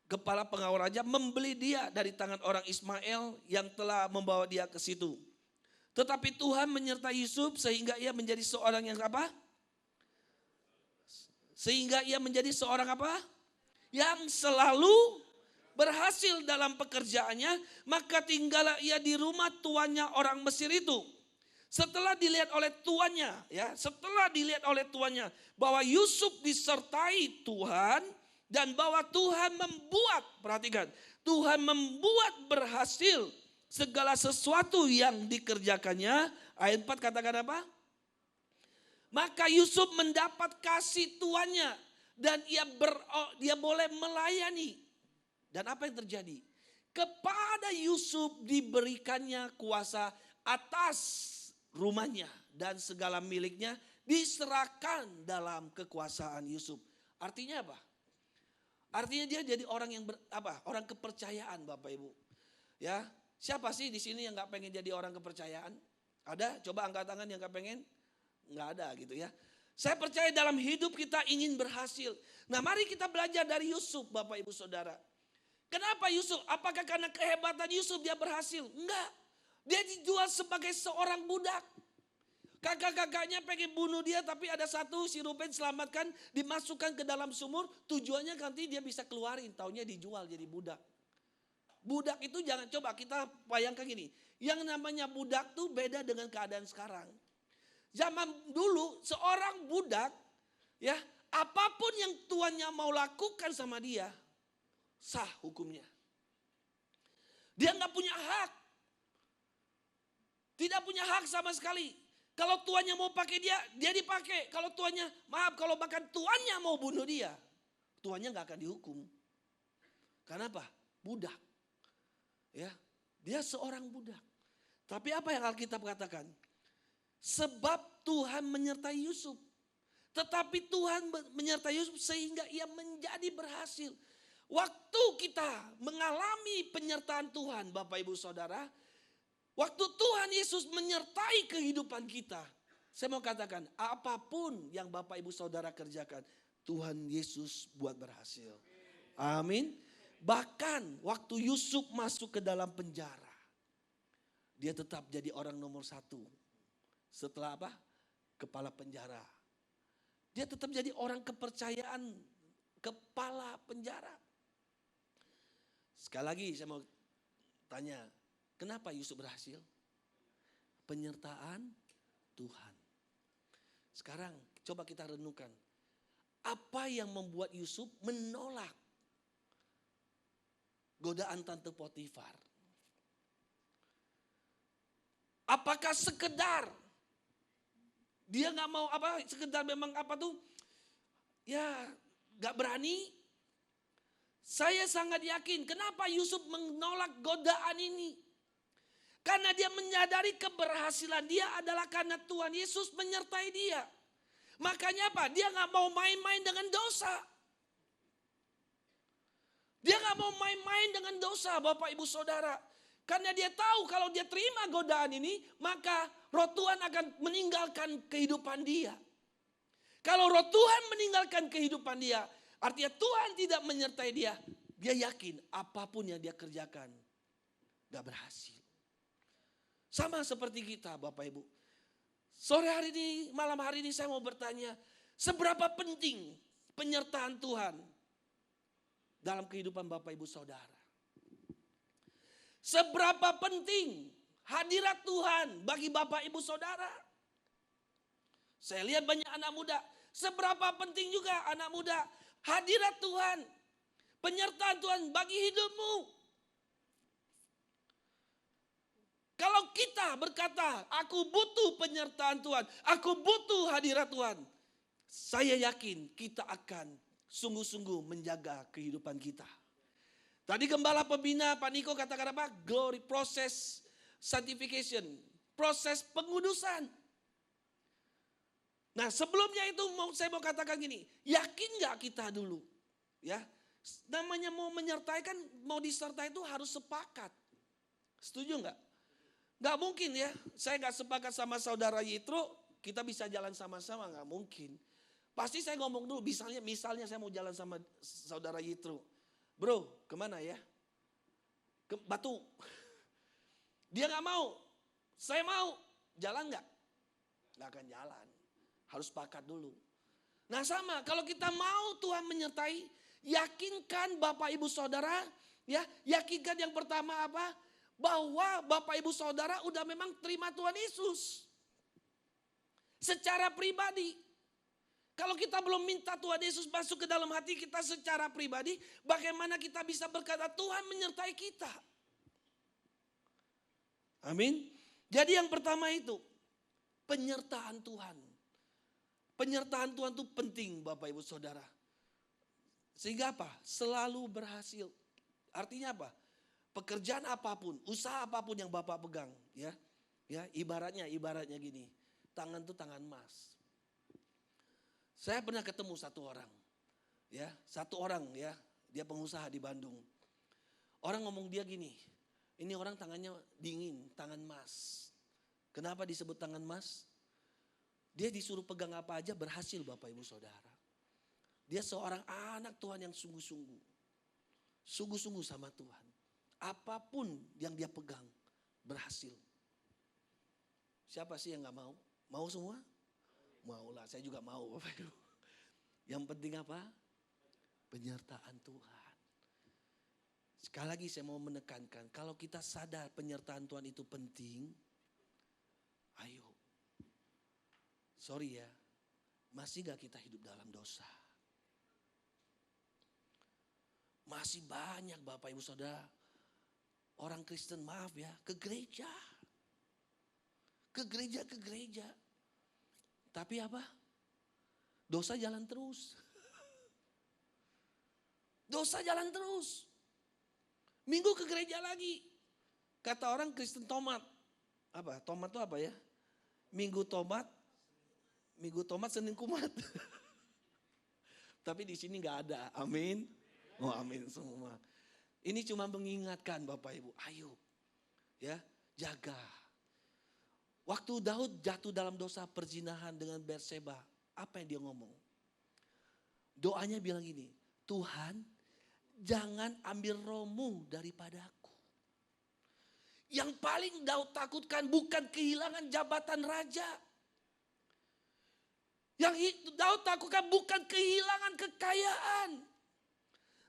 Kepala pengawal raja membeli dia dari tangan orang Ismail yang telah membawa dia ke situ. Tetapi Tuhan menyertai Yusuf sehingga ia menjadi seorang yang apa? Sehingga ia menjadi seorang apa? Yang selalu berhasil dalam pekerjaannya, maka tinggallah ia di rumah tuannya orang Mesir itu. Setelah dilihat oleh tuannya, ya, setelah dilihat oleh tuannya bahwa Yusuf disertai Tuhan dan bahwa Tuhan membuat, perhatikan, Tuhan membuat berhasil segala sesuatu yang dikerjakannya. Ayat 4 katakan apa? Maka Yusuf mendapat kasih tuannya dan dia boleh melayani. Dan apa yang terjadi? Kepada Yusuf diberikannya kuasa atas rumahnya dan segala miliknya diserahkan dalam kekuasaan Yusuf. Artinya apa? Artinya dia jadi orang yang orang kepercayaan Bapak Ibu. Ya, siapa sih di sini yang nggak pengen jadi orang kepercayaan? Ada? Coba angkat tangan yang nggak pengen? Nggak ada gitu ya. Saya percaya dalam hidup kita ingin berhasil. Nah, mari kita belajar dari Yusuf Bapak Ibu Saudara. Kenapa Yusuf? Apakah karena kehebatan Yusuf dia berhasil? Enggak. Dia dijual sebagai seorang budak. Kakak-kakaknya pengen bunuh dia, tapi ada satu, si Ruben selamatkan, dimasukkan ke dalam sumur. Tujuannya nanti dia bisa keluarin, taunya dijual jadi budak. Budak itu jangan, coba kita bayangkan gini. Yang namanya budak tuh beda dengan keadaan sekarang. Zaman dulu seorang budak, ya, apapun yang tuannya mau lakukan sama dia, sah hukumnya. Dia nggak punya hak. Tidak punya hak sama sekali. Kalau tuannya mau pakai dia, dia dipakai. Kalau tuannya, maaf, kalau bahkan tuannya mau bunuh dia, tuannya nggak akan dihukum. Karena apa? Budak. Ya, dia seorang budak. Tapi apa yang Alkitab katakan? Sebab Tuhan menyertai Yusuf. Tetapi Tuhan menyertai Yusuf sehingga ia menjadi berhasil. Waktu kita mengalami penyertaan Tuhan, Bapak Ibu Saudara, waktu Tuhan Yesus menyertai kehidupan kita, saya mau katakan apapun yang Bapak Ibu Saudara kerjakan, Tuhan Yesus buat berhasil. Amin. Bahkan waktu Yusuf masuk ke dalam penjara, dia tetap jadi orang nomor 1. Setelah apa? Kepala penjara. Dia tetap jadi orang kepercayaan kepala penjara. Sekali lagi saya mau tanya, kenapa Yusuf berhasil? Penyertaan Tuhan. Sekarang coba kita renungkan. Apa yang membuat Yusuf menolak godaan tante Potifar? Apakah sekedar dia nggak mau apa? Sekedar memang apa tuh? Ya nggak berani. Saya sangat yakin kenapa Yusuf menolak godaan ini. Karena dia menyadari keberhasilan dia adalah karena Tuhan Yesus menyertai dia. Makanya apa? Dia nggak mau main-main dengan dosa. Dia nggak mau main-main dengan dosa, Bapak Ibu Saudara. Karena dia tahu kalau dia terima godaan ini, maka roh Tuhan akan meninggalkan kehidupan dia. Kalau roh Tuhan meninggalkan kehidupan dia, artinya Tuhan tidak menyertai dia. Dia yakin apapun yang dia kerjakan gak berhasil. Sama seperti kita Bapak Ibu. Sore hari ini, malam hari ini saya mau bertanya, seberapa penting penyertaan Tuhan dalam kehidupan Bapak Ibu Saudara? Seberapa penting hadirat Tuhan bagi Bapak Ibu Saudara? Saya lihat banyak anak muda. Seberapa penting juga anak muda hadirat Tuhan, penyertaan Tuhan bagi hidupmu. Kalau kita berkata, aku butuh penyertaan Tuhan, aku butuh hadirat Tuhan, saya yakin kita akan sungguh-sungguh menjaga kehidupan kita. Tadi gembala pembina Pak Niko katakan apa? Glory process sanctification, proses pengudusan. Nah sebelumnya itu saya mau katakan gini, yakin gak kita dulu? Ya, namanya mau menyertai kan, mau disertai itu harus sepakat. Setuju gak? Gak mungkin ya, saya gak sepakat sama saudara Yitro, kita bisa jalan sama-sama, gak mungkin. Pasti saya ngomong dulu, misalnya saya mau jalan sama saudara Yitro. Bro, kemana ya? Ke Batu. Dia gak mau, saya mau, jalan gak? Gak akan jalan. Harus sepakat dulu. Nah sama, kalau kita mau Tuhan menyertai, yakinkan Bapak Ibu Saudara, ya, yakinkan yang pertama apa? Bahwa Bapak Ibu Saudara udah memang terima Tuhan Yesus. Secara pribadi. Kalau kita belum minta Tuhan Yesus masuk ke dalam hati kita secara pribadi, bagaimana kita bisa berkata Tuhan menyertai kita? Amin. Jadi yang pertama itu, penyertaan Tuhan. Penyertaan Tuhan itu penting Bapak Ibu Saudara. Sehingga apa? Selalu berhasil. Artinya apa? Pekerjaan apapun, usaha apapun yang Bapak pegang, ya. Ya, ibaratnya gini. Tangan itu tangan emas. Saya pernah ketemu satu orang. Ya, dia pengusaha di Bandung. Orang ngomong dia gini, ini orang tangannya dingin, tangan emas. Kenapa disebut tangan emas? Dia disuruh pegang apa aja berhasil Bapak Ibu Saudara. Dia seorang anak Tuhan yang sungguh-sungguh. Sungguh-sungguh sama Tuhan. Apapun yang dia pegang berhasil. Siapa sih yang gak mau? Mau semua? Maulah, saya juga mau Bapak Ibu. Yang penting apa? Penyertaan Tuhan. Sekali lagi saya mau menekankan, kalau kita sadar penyertaan Tuhan itu penting, ayo. Sorry ya, masih gak kita hidup dalam dosa? Masih banyak Bapak Ibu Saudara, orang Kristen maaf ya, ke gereja. Ke gereja. Tapi apa? Dosa jalan terus. Dosa jalan terus. Minggu ke gereja lagi. Kata orang Kristen tomat. Apa? Tomat itu apa ya? Minggu tomat, Senin kumat. Tapi di sini nggak ada. Amin. Oh amin semua. Ini cuma mengingatkan Bapak Ibu. Ayo. Ya, jaga. Waktu Daud jatuh dalam dosa perzinahan dengan Batseba, apa yang dia ngomong? Doanya bilang gini, Tuhan jangan ambil rohmu daripadaku. Yang paling Daud takutkan bukan kehilangan jabatan raja. Yang Daud takutkan bukan kehilangan kekayaan.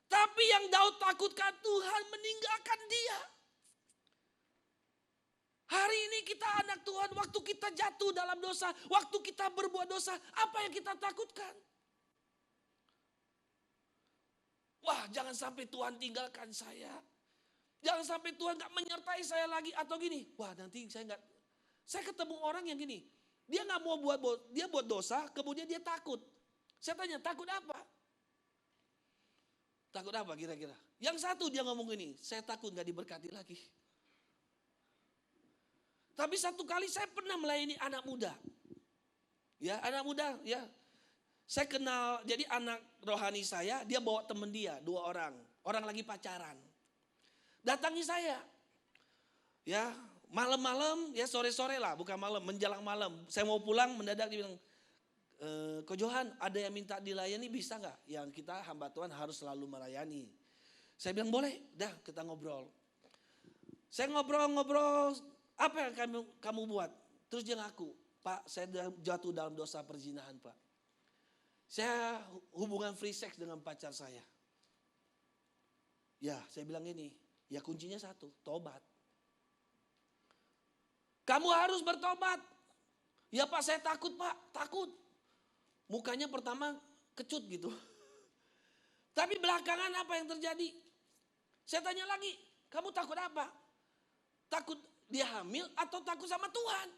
Tapi yang Daud takutkan Tuhan meninggalkan dia. Hari ini kita anak Tuhan, waktu kita jatuh dalam dosa, waktu kita berbuat dosa, apa yang kita takutkan? Wah, jangan sampai Tuhan tinggalkan saya. Jangan sampai Tuhan gak menyertai saya lagi. Atau gini, wah nanti saya ketemu orang yang gini. Dia gak mau dia buat dosa, kemudian dia takut. Saya tanya, takut apa? Takut apa kira-kira? Yang satu dia ngomong gini, saya takut gak diberkati lagi. Tapi satu kali saya pernah melayani anak muda. Ya, anak muda, ya. Saya kenal, jadi anak rohani saya, dia bawa temen dia, 2 orang. Orang lagi pacaran. Datangi saya. Ya, malam-malam, ya sore-sore lah, bukan malam, menjelang malam. Saya mau pulang, mendadak dia bilang, Ko Johan, ada yang minta dilayani bisa gak? Yang kita hamba Tuhan harus selalu melayani. Saya bilang boleh, dah kita ngobrol. Saya ngobrol, apa yang kamu buat? Terus dia ngaku, Pak saya jatuh dalam dosa perzinahan Pak. Saya hubungan free sex dengan pacar saya. Ya saya bilang gini, ya kuncinya satu, tobat. Kamu harus bertobat. Ya Pak saya takut Pak, takut. Mukanya pertama kecut gitu. Tapi belakangan apa yang terjadi? Saya tanya lagi, kamu takut apa? Takut dia hamil atau takut sama Tuhan?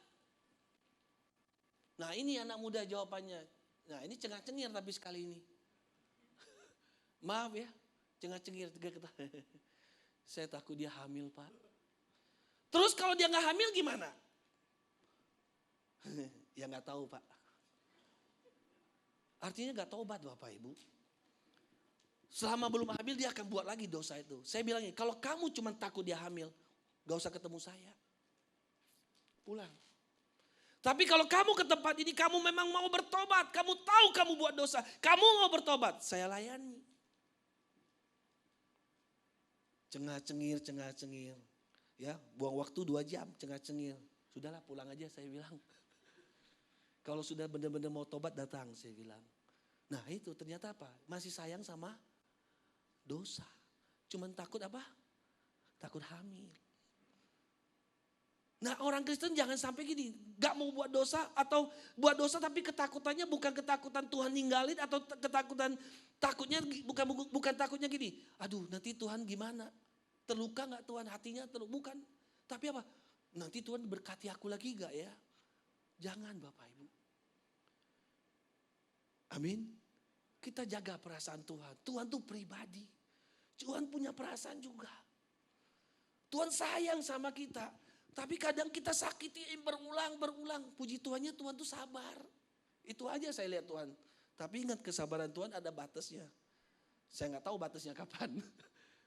Nah ini anak muda jawabannya. Nah ini cengah-cengir tapi sekali ini. Maaf ya, cengah-cengir. Saya takut dia hamil Pak. Terus kalau dia gak hamil gimana? Ya gak tahu Pak. Artinya gak taubat Bapak Ibu. Selama belum hamil dia akan buat lagi dosa itu. Saya bilangnya kalau kamu cuma takut dia hamil, gak usah ketemu saya. Pulang. Tapi kalau kamu ke tempat ini, kamu memang mau bertobat. Kamu tahu kamu buat dosa. Kamu mau bertobat, saya layani. Cengah-cengir. Ya, buang waktu 2 jam, cengah-cengir. Sudahlah pulang aja saya bilang. Kalau sudah benar-benar mau tobat datang saya bilang. Nah itu ternyata apa? Masih sayang sama dosa. Cuman takut apa? Takut hamil. Nah orang Kristen jangan sampai gini, gak mau buat dosa atau buat dosa tapi ketakutannya bukan ketakutan Tuhan ninggalin atau takutnya bukan takutnya gini. Aduh nanti Tuhan gimana? Terluka gak Tuhan hatinya? Bukan. Tapi apa? Nanti Tuhan berkati aku lagi gak ya? Jangan Bapak Ibu. Amin. Kita jaga perasaan Tuhan. Tuhan tuh pribadi. Tuhan punya perasaan juga. Tuhan sayang sama kita. Tapi kadang kita sakiti berulang. Puji Tuhannya Tuhan tuh sabar. Itu aja saya lihat Tuhan. Tapi ingat kesabaran Tuhan ada batasnya. Saya gak tahu batasnya kapan.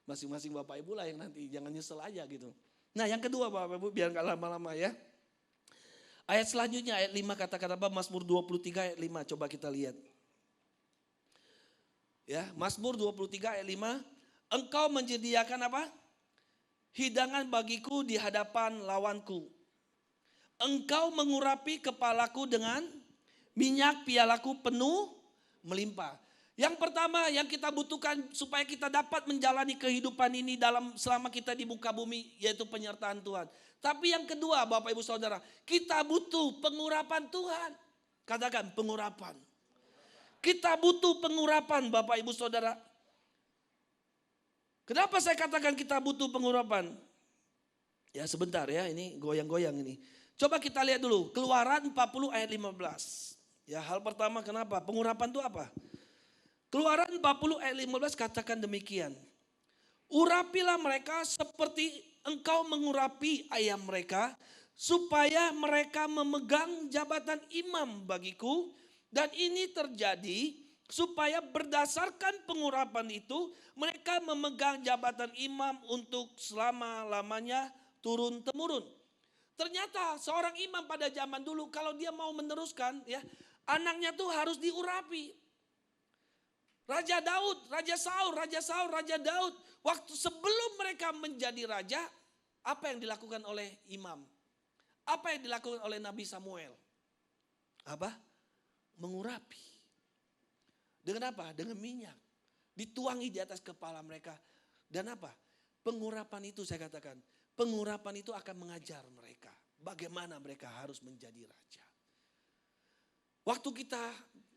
Masing-masing Bapak Ibu lah yang nanti. Jangan nyesel aja gitu. Nah yang kedua Bapak Ibu biar gak lama-lama ya. Ayat selanjutnya ayat 5 kata-kata apa? Mazmur 23 ayat 5 coba kita lihat. Ya, Mazmur 23 ayat 5. Engkau menyediakan apa? Hidangan bagiku di hadapan lawanku. Engkau mengurapi kepalaku dengan minyak, pialaku penuh melimpah. Yang pertama yang kita butuhkan supaya kita dapat menjalani kehidupan ini selama kita di muka bumi yaitu penyertaan Tuhan. Tapi yang kedua Bapak Ibu Saudara, kita butuh pengurapan Tuhan. Katakan pengurapan. Kita butuh pengurapan Bapak Ibu Saudara. Kenapa saya katakan kita butuh pengurapan? Ya sebentar ya, ini goyang-goyang ini. Coba kita lihat dulu, Keluaran 40 ayat 15. Ya, hal pertama kenapa? Pengurapan itu apa? Keluaran 40 ayat 15 katakan demikian. Urapilah mereka seperti engkau mengurapi ayam mereka, supaya mereka memegang jabatan imam bagiku. Dan ini terjadi supaya berdasarkan pengurapan itu mereka memegang jabatan imam untuk selama-lamanya turun-temurun. Ternyata seorang imam pada zaman dulu kalau dia mau meneruskan ya, anaknya tuh harus diurapi. Raja Daud, Raja Saul, Raja Saul, Raja Daud. Waktu sebelum mereka menjadi raja, apa yang dilakukan oleh imam? Apa yang dilakukan oleh Nabi Samuel? Apa? Mengurapi. Dengan apa? Dengan minyak. Dituangi di atas kepala mereka. Dan apa? Pengurapan itu saya katakan. Pengurapan itu akan mengajar mereka. Bagaimana mereka harus menjadi raja. Waktu kita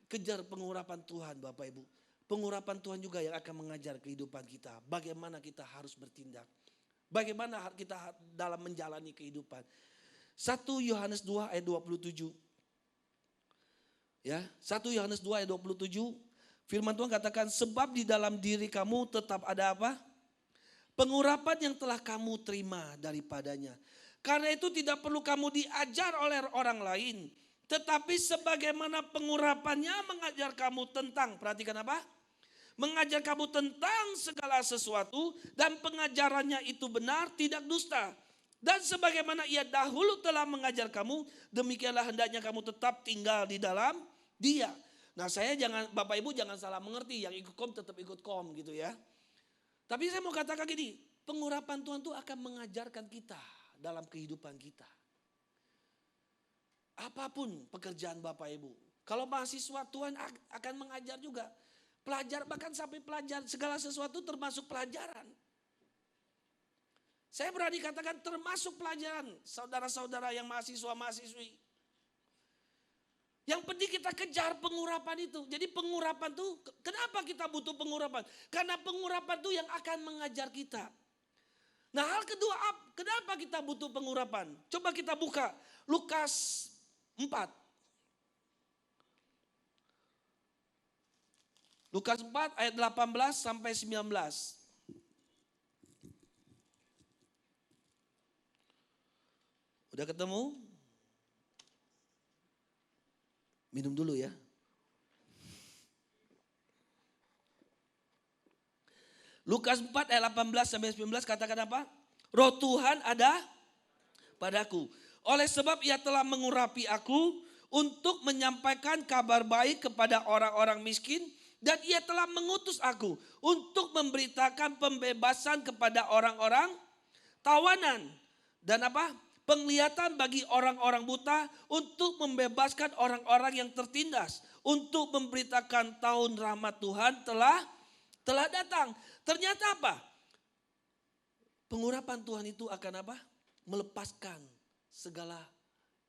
kejar pengurapan Tuhan Bapak Ibu. Pengurapan Tuhan juga yang akan mengajar kehidupan kita. Bagaimana kita harus bertindak. Bagaimana kita dalam menjalani kehidupan. 1 Yohanes 2 ayat 27. Ya, 1 Yohanes 2 ayat 27. Firman Tuhan katakan, sebab di dalam diri kamu tetap ada apa? Pengurapan yang telah kamu terima daripadanya. Karena itu tidak perlu kamu diajar oleh orang lain. Tetapi sebagaimana pengurapannya mengajar kamu tentang, perhatikan apa? Mengajar kamu tentang segala sesuatu dan pengajarannya itu benar, tidak dusta. Dan sebagaimana ia dahulu telah mengajar kamu, demikianlah hendaknya kamu tetap tinggal di dalam dia. Nah saya jangan, Bapak Ibu jangan salah mengerti, yang ikut kom tetap ikut kom gitu ya. Tapi saya mau katakan gini, pengurapan Tuhan itu akan mengajarkan kita dalam kehidupan kita. Apapun pekerjaan Bapak Ibu. Kalau mahasiswa Tuhan akan mengajar juga. Pelajar bahkan sampai pelajar segala sesuatu termasuk pelajaran. Saya berani katakan termasuk pelajaran saudara-saudara yang mahasiswa-mahasiswi. Yang penting kita kejar pengurapan itu. Jadi pengurapan itu, kenapa kita butuh pengurapan? Karena pengurapan itu yang akan mengajar kita. Nah hal kedua, kenapa kita butuh pengurapan? Coba kita buka Lukas 4. Lukas 4 ayat 18 sampai 19. Udah ketemu? Minum dulu ya. Lukas 4 ayat 18 sampai 19 katakan apa? Roh Tuhan ada padaku. Oleh sebab ia telah mengurapi aku untuk menyampaikan kabar baik kepada orang-orang miskin. Dan ia telah mengutus aku untuk memberitakan pembebasan kepada orang-orang tawanan. Dan apa? Penglihatan bagi orang-orang buta, untuk membebaskan orang-orang yang tertindas. Untuk memberitakan tahun rahmat Tuhan telah datang. Ternyata apa? Pengurapan Tuhan itu akan apa? Melepaskan segala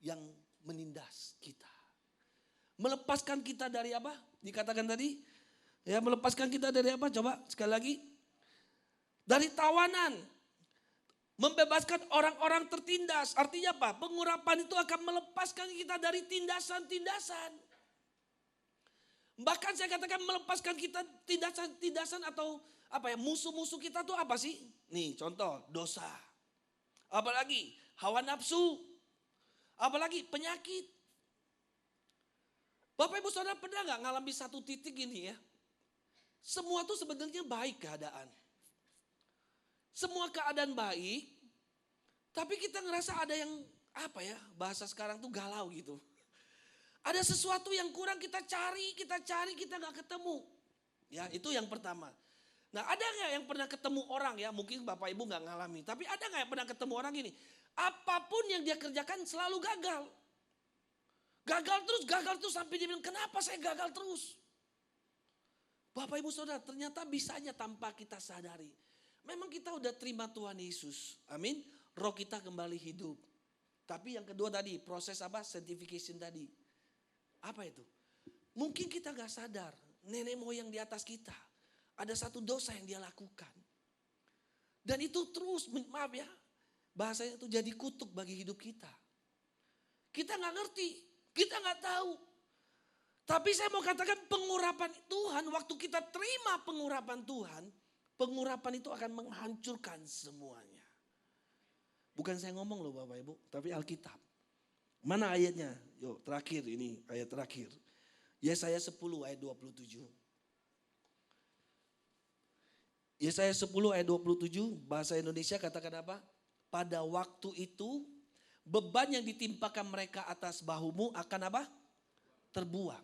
yang menindas kita. Melepaskan kita dari apa? Dikatakan tadi. Ya, melepaskan kita dari apa? Coba sekali lagi. Dari tawanan. Membebaskan orang-orang tertindas. Artinya apa? Pengurapan itu akan melepaskan kita dari tindasan-tindasan. Bahkan saya katakan melepaskan kita tindasan-tindasan atau apa ya? Musuh-musuh kita tuh apa sih? Nih contoh, dosa. Apalagi hawa nafsu. Apalagi penyakit. Bapak Ibu Saudara pernah gak ngalami satu titik ini ya? Semua tuh sebenarnya baik keadaan. Semua keadaan baik, tapi kita ngerasa ada yang apa ya, bahasa sekarang tuh galau gitu. Ada sesuatu yang kurang kita cari, kita gak ketemu. Ya itu yang pertama. Nah ada gak yang pernah ketemu orang ya, mungkin Bapak Ibu gak ngalami. Tapi ada gak yang pernah ketemu orang ini, apapun yang dia kerjakan selalu gagal. Gagal terus sampai dia bilang, kenapa saya gagal terus? Bapak Ibu Saudara, ternyata bisanya tanpa kita sadari. Memang kita udah terima Tuhan Yesus. Amin. Roh kita kembali hidup. Tapi yang kedua tadi, proses apa? Sanctification tadi. Apa itu? Mungkin kita gak sadar. Nenek moyang di atas kita. Ada satu dosa yang dia lakukan. Dan itu terus, maaf ya. Bahasanya itu jadi kutuk bagi hidup kita. Kita gak ngerti. Kita gak tahu. Tapi saya mau katakan pengurapan Tuhan, waktu kita terima pengurapan Tuhan, pengurapan itu akan menghancurkan semuanya. Bukan saya ngomong loh Bapak Ibu, tapi Alkitab. Mana ayatnya? Yuk terakhir ini, ayat terakhir. Yesaya 10 ayat 27. Yesaya 10 ayat 27, bahasa Indonesia katakan apa? Pada waktu itu beban yang ditimpakan mereka atas bahumu akan apa? Terbuang.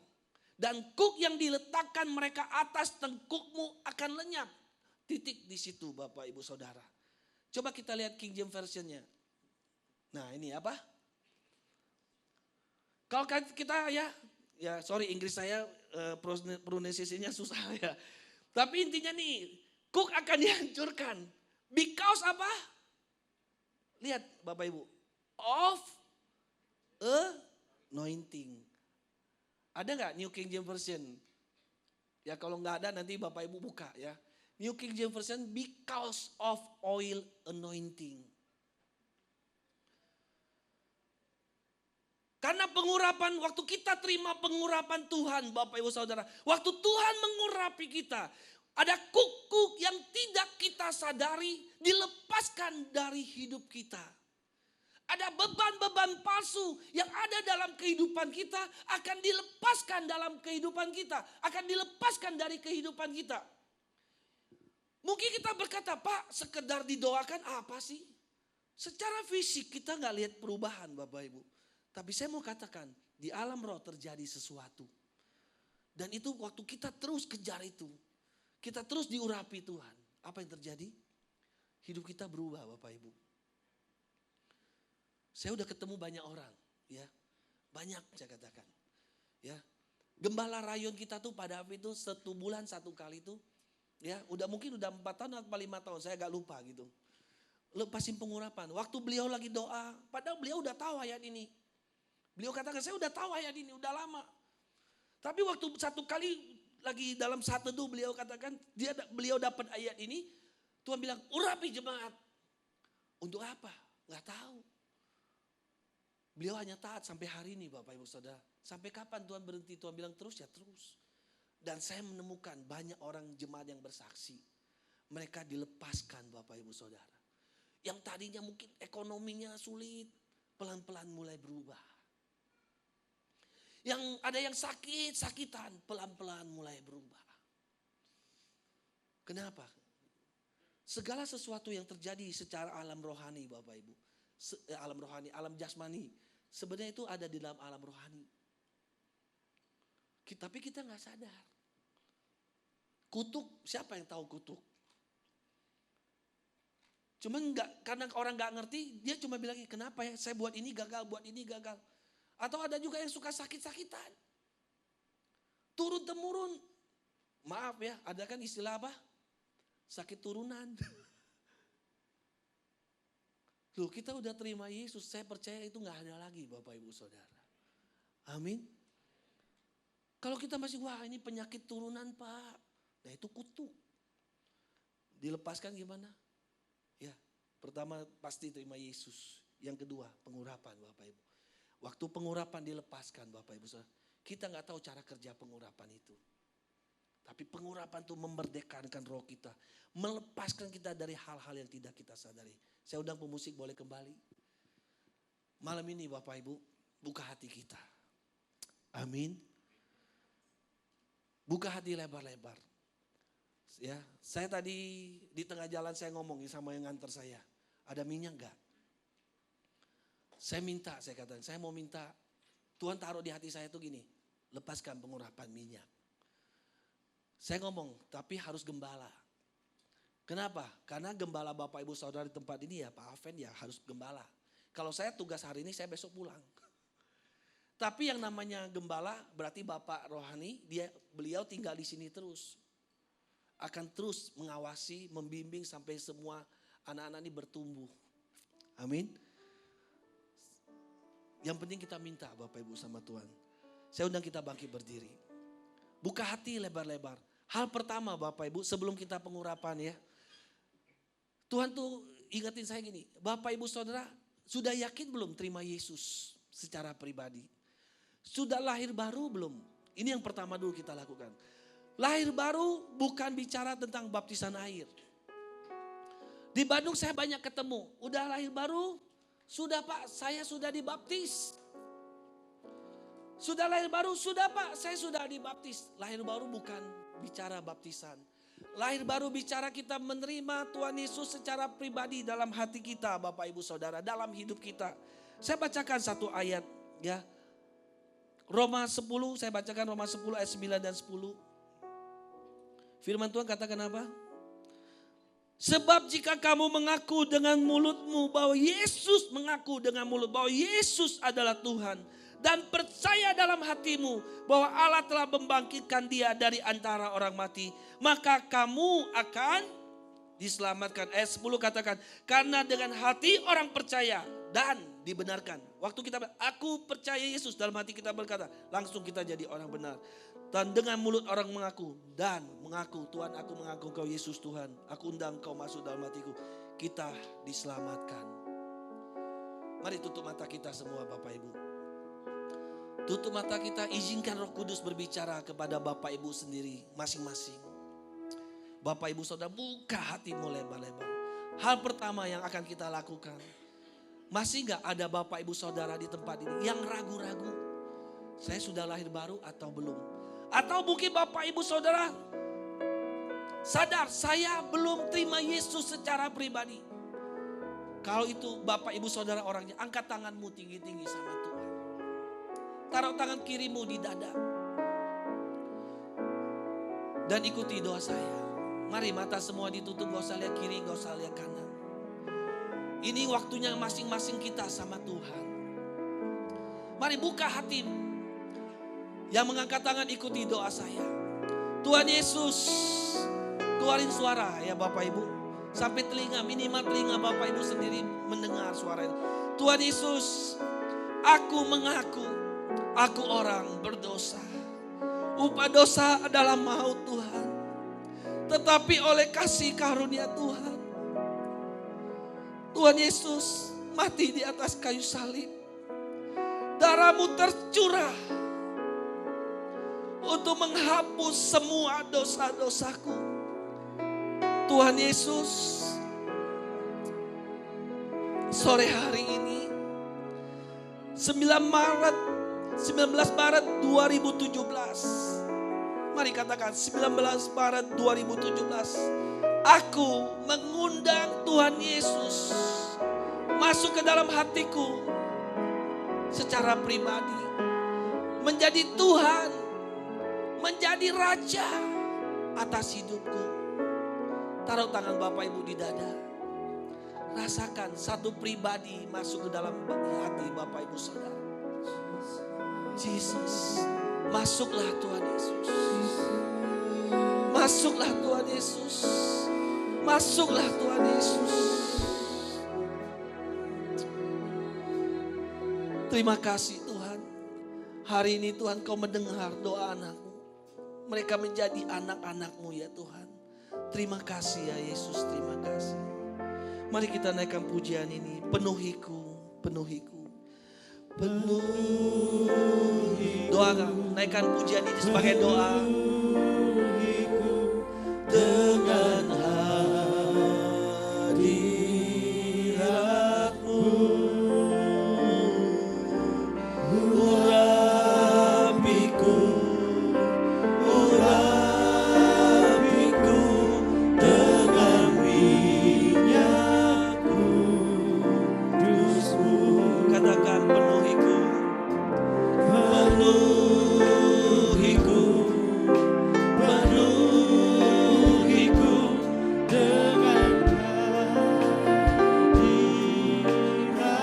Dan kuk yang diletakkan mereka atas tengkukmu akan lenyap. Titik di situ Bapak Ibu Saudara. Coba kita lihat King James Version-nya. Nah ini apa? Kalau kita ya sorry Inggris saya pronunciation-nya susah ya. Tapi intinya nih, kuk akan dihancurkan. Because apa? Lihat Bapak Ibu. Of anointing. Ada nggak New King James Version? Ya kalau nggak ada nanti Bapak Ibu buka ya. New King James Version because of oil anointing. Karena pengurapan, waktu kita terima pengurapan Tuhan Bapak Ibu Saudara. Waktu Tuhan mengurapi kita. Ada kuk-kuk yang tidak kita sadari dilepaskan dari hidup kita. Ada beban-beban palsu yang ada dalam kehidupan kita akan dilepaskan dalam kehidupan kita. Akan dilepaskan dari kehidupan kita. Mungkin kita berkata, Pak sekedar didoakan apa sih? Secara fisik kita nggak lihat perubahan Bapak Ibu. Tapi saya mau katakan di alam roh terjadi sesuatu. Dan itu waktu kita terus kejar itu. Kita terus diurapi Tuhan. Apa yang terjadi? Hidup kita berubah Bapak Ibu. Saya udah ketemu banyak orang. Ya, banyak saya katakan. Ya, gembala rayon kita tuh pada itu 1 bulan 1 kali tuh. Ya, mungkin udah 4 tahun atau 5 tahun. Saya agak lupa gitu. Lepasin pengurapan. Waktu beliau lagi doa. Padahal beliau udah tahu ayat ini. Beliau katakan saya udah tahu ayat ini udah lama. Tapi waktu 1 kali lagi dalam saat teduh beliau katakan beliau dapat ayat ini. Tuhan bilang urapi jemaat. Untuk apa? Gak tahu. Beliau hanya taat sampai hari ini Bapak Ibu Saudara. Sampai kapan Tuhan berhenti? Tuhan bilang terus ya terus. Dan saya menemukan banyak orang jemaat yang bersaksi. Mereka dilepaskan Bapak Ibu Saudara. Yang tadinya mungkin ekonominya sulit. Pelan-pelan mulai berubah. Yang ada yang sakitan, pelan-pelan mulai berubah. Kenapa? Segala sesuatu yang terjadi secara alam rohani Bapak Ibu. Alam rohani, alam jasmani. Sebenarnya itu ada di dalam alam rohani. Tapi kita gak sadar. Kutuk, siapa yang tahu kutuk? Cuman karena orang gak ngerti, dia cuma bilang kenapa ya saya buat ini gagal, buat ini gagal. Atau ada juga yang suka sakit-sakitan. Turun-temurun. Maaf ya, ada kan istilah apa? Sakit turunan. Loh kita udah terima Yesus, saya percaya itu gak ada lagi Bapak Ibu Saudara. Amin. Kalau kita masih, wah ini penyakit turunan Pak. Nah itu kutuk. Dilepaskan gimana? Ya, pertama pasti terima Yesus. Yang kedua, pengurapan Bapak Ibu. Waktu pengurapan dilepaskan Bapak Ibu Saudara. Kita gak tahu cara kerja pengurapan itu. Tapi pengurapan itu memerdekakan roh kita. Melepaskan kita dari hal-hal yang tidak kita sadari. Saya undang pemusik boleh kembali. Malam ini Bapak Ibu buka hati kita. Amin. Buka hati lebar-lebar. Ya, saya tadi di tengah jalan saya ngomong sama yang nganter saya. Ada minyak gak? Saya katakan, saya mau minta. Tuhan taruh di hati saya itu gini, lepaskan pengurapan minyak. Saya ngomong, tapi harus gembala. Kenapa? Karena gembala Bapak Ibu Saudara di tempat ini ya Pak Aven ya harus gembala. Kalau saya tugas hari ini saya besok pulang. Tapi yang namanya gembala berarti Bapak rohani, beliau tinggal di sini terus. Akan terus mengawasi, membimbing sampai semua anak-anak ini bertumbuh. Amin. Yang penting kita minta Bapak Ibu sama Tuhan. Saya undang kita bangkit berdiri. Buka hati lebar-lebar. Hal pertama Bapak Ibu sebelum kita pengurapan ya. Tuhan tuh ingetin saya gini. Bapak Ibu Saudara sudah yakin belum terima Yesus secara pribadi? Sudah lahir baru belum? Ini yang pertama dulu kita lakukan. Lahir baru bukan bicara tentang baptisan air. Di Bandung saya banyak ketemu, udah lahir baru, sudah Pak, saya sudah dibaptis. Sudah lahir baru, sudah Pak, saya sudah dibaptis. Lahir baru bukan bicara baptisan. Lahir baru bicara kita menerima Tuhan Yesus secara pribadi dalam hati kita, Bapak Ibu Saudara, dalam hidup kita. Saya bacakan satu ayat ya. Roma 10, saya bacakan Roma 10 ayat 9 dan 10. Firman Tuhan katakan apa? Sebab jika kamu mengaku dengan mulutmu bahwa Yesus mengaku dengan mulut bahwa Yesus adalah Tuhan dan percaya dalam hatimu bahwa Allah telah membangkitkan dia dari antara orang mati, maka kamu akan diselamatkan. Ayat 10 katakan, karena dengan hati orang percaya dan dibenarkan. Waktu kita aku percaya Yesus, dalam hati kita berkata, langsung kita jadi orang benar. Dan dengan mulut orang mengaku dan mengaku, Tuhan aku mengaku Kau Yesus Tuhan, aku undang Kau masuk dalam hatiku, kita diselamatkan. Mari tutup mata kita semua Bapak Ibu. Tutup mata kita, izinkan Roh Kudus berbicara kepada Bapak Ibu sendiri masing-masing. Bapak Ibu Saudara, buka hatimu lebar-lebar. Hal pertama yang akan kita lakukan, masih gak ada Bapak Ibu Saudara di tempat ini yang ragu-ragu, saya sudah lahir baru atau belum? Atau mungkin Bapak Ibu Saudara sadar saya belum terima Yesus secara pribadi. Kalau itu Bapak Ibu Saudara orangnya, angkat tanganmu tinggi-tinggi sama Tuhan. Taruh tangan kirimu di dada. Dan ikuti doa saya. Mari mata semua ditutup, gak usah lihat kiri, gak usah lihat kanan. Ini waktunya masing-masing kita sama Tuhan. Mari buka hatimu. Yang mengangkat tangan ikuti doa saya. Tuhan Yesus, keluarin suara ya Bapak Ibu. Sampai telinga, minimal telinga Bapak Ibu sendiri mendengar suara ini. Tuhan Yesus, aku mengaku, aku orang berdosa. Upah dosa adalah maut Tuhan. Tetapi oleh kasih karunia Tuhan, Tuhan Yesus mati di atas kayu salib. Darah-Mu tercurah untuk menghapus semua dosa-dosaku. Tuhan Yesus, sore hari ini 19 Maret 2017. Mari katakan 19 Maret 2017. Aku mengundang Tuhan Yesus masuk ke dalam hatiku secara pribadi. Menjadi Tuhan, menjadi Raja atas hidupku. Taruh tangan Bapak Ibu di dada. Rasakan satu pribadi masuk ke dalam hati Bapak Ibu Saudara. Jesus, masuklah Tuhan Yesus. Masuklah Tuhan Yesus. Masuklah Tuhan Yesus. Terima kasih Tuhan. Hari ini Tuhan Kau mendengar doa anakmu. Mereka menjadi anak-anak-Mu ya Tuhan. Terima kasih ya Yesus, terima kasih. Mari kita naikkan pujian ini. Penuhiku, penuhiku. Penuhiku. Doakan, naikkan pujian ini sebagai doa. Dengan hadirat-Mu, urapiku, urapiku dengan minyak kudus-Mu. Katakan penuhiku, penuhiku, penuhiku dengan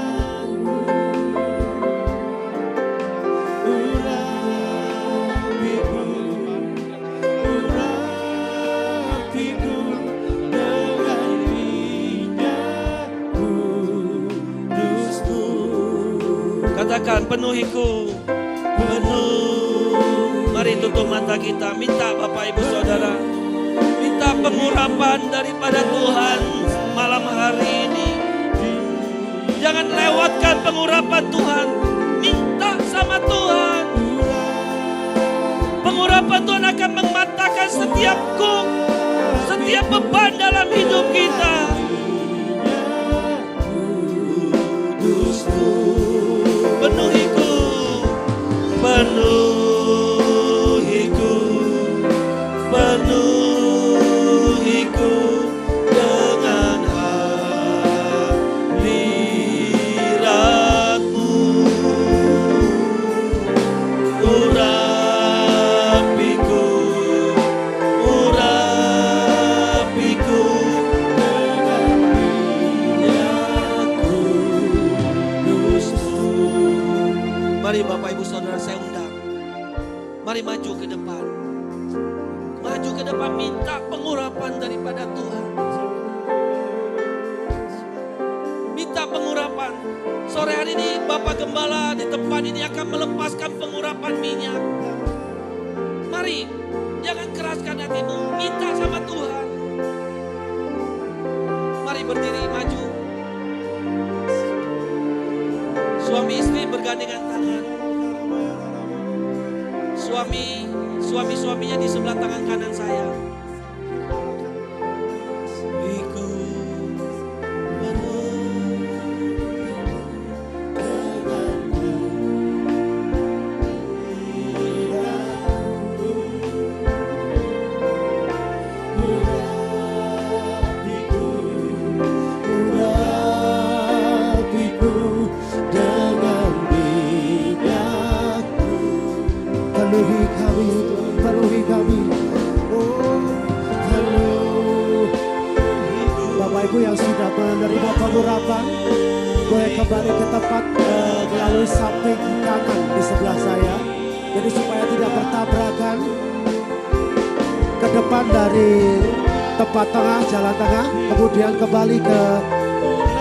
hadirat-Mu, urapiku, urapiku dengan minyak kudus-Mu. Katakan penuhiku, penuh. Mari tutup mata kita, minta Bapak Ibu Saudara, minta pengurapan daripada Tuhan malam hari ini. Jangan lewatkan pengurapan Tuhan, minta sama Tuhan. Mari Bapak Ibu Saudara saya undang. Mari maju ke depan. Maju ke depan, minta pengurapan daripada Tuhan. Minta pengurapan. Sore hari ini Bapak Gembala di tempat ini akan melepaskan pengurapan minyak. Mari, jangan keraskan hatimu, minta sama Tuhan. Mari berdiri, maju. Suami istri bergandengan tangan. Suami-suaminya di sebelah tangan kanan saya. Penuhi kami. Oh, halo. Bapak Ibu yang sudah menerima pengurapan, boleh kembali ke tempat melalui samping kanan di sebelah saya. Jadi supaya tidak bertabrakan, ke depan dari tempat tengah, jalan tengah, kemudian kembali ke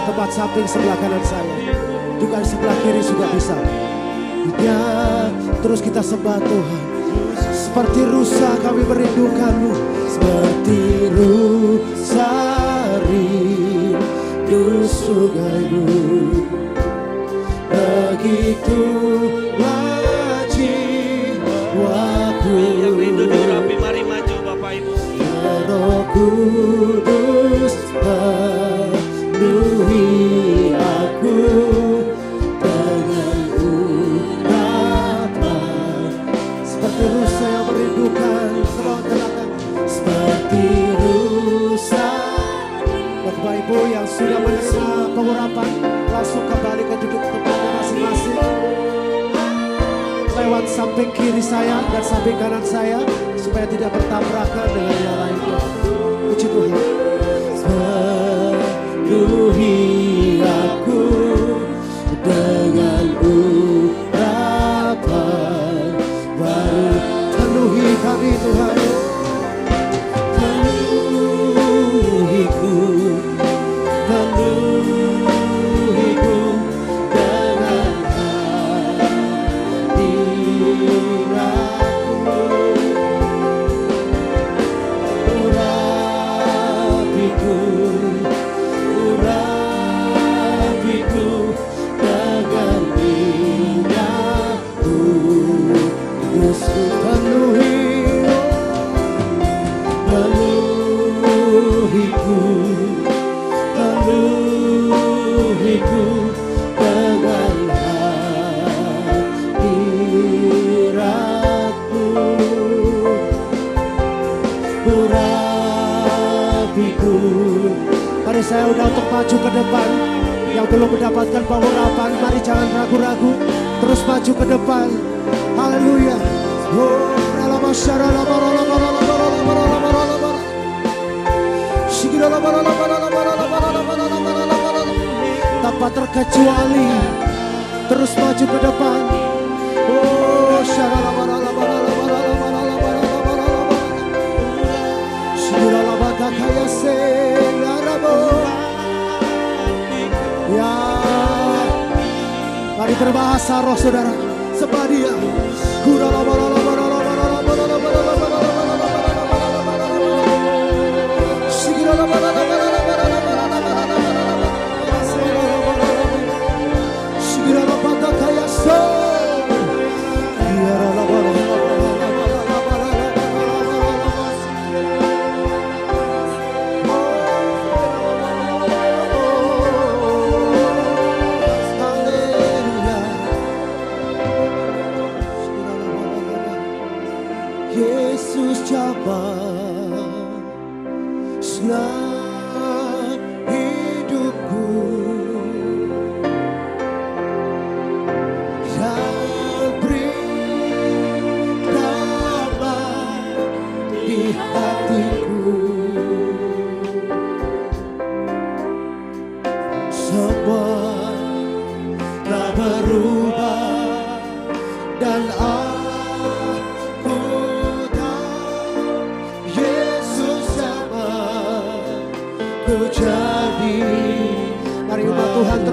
tempat samping sebelah kanan saya. Juga di sebelah kiri juga bisa. Ya, terus kita sembah Tuhan. Seperti rusa kami merindukanmu, seperti rusa rindu sungaimu. Begitulah jiwaku. Yang rindu diurapi, mari maju Bapak Ibu. Roh Kudus penuhi aku. Rusa yang merindukan, seperti rusa. Bapak Ibu yang sudah menerima pengurapan, langsung kembali ke duduk tempatnya masing-masing. Lewat samping kiri saya dan samping kanan saya, supaya tidak bertabrakan dengan yang lainnya. Puji Tuhan. Penuhi aku dengan urapan baru. Penuhi kami Tuhan. Penuhiku dengan hadiratmu. Urapiku dengan minyakku. Penuhiku dengan hadiratmu. Urapiku. Mari saya undang untuk maju ke depan. Yang belum mendapatkan pengurapan, mari jangan ragu-ragu, terus maju ke depan. Haleluya. Tanpa terkecuali, terus maju ke depan. Oh, ya, mari berbahasa roh saudara. Sembah Dia. Yesus Jabbar selalu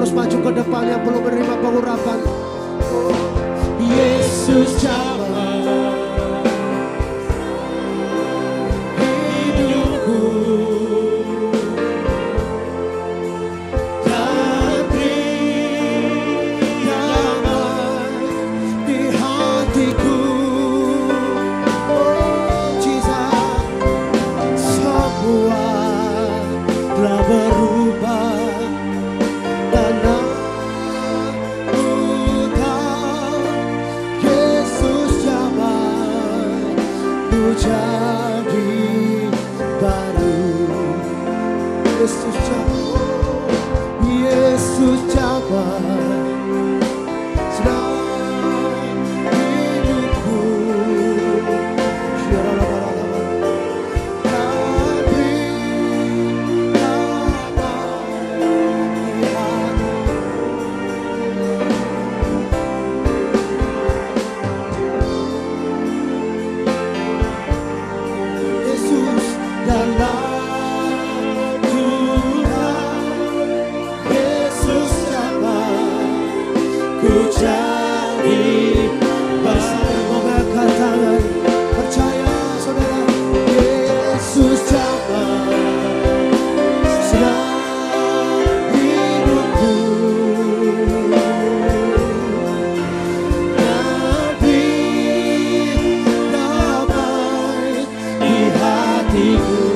terus maju ke depan yang perlu menerima pengurapan. Yesus jamah hidupku dan beri damai di hatiku. Oh Jesus, semua telah berubah dan aku tahu Yesus jamai ku jadi baru. Yesus jamai, Yesus jamai sedang hidupku. Yesus dalam Tuhan, Yesus jamai ku jadi bersama. Mengangkat tangan, percaya saudara, Yesus jamai sedang hidupku. Dan beri damai di hatiku.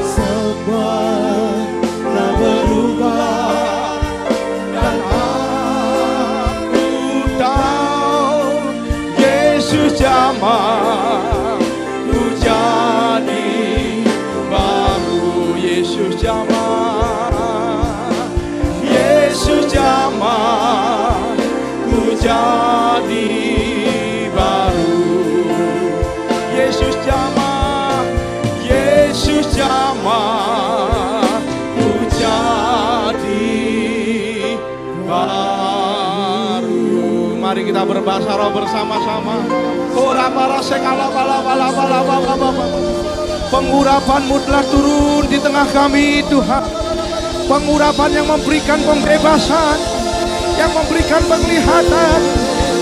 Semua telah berubah dan aku tahu Yesus jamah ku jadi baru. Yesus jamah, Yesus jamah ku jadi baru. Yesus jamah, Yesus jamah ku jadi baru. Mari kita berbahasa roh bersama-sama. Pengurapan-Mu telah turun di tengah kami Tuhan. Pengurapan yang memberikan pembebasan, yang memberikan penglihatan,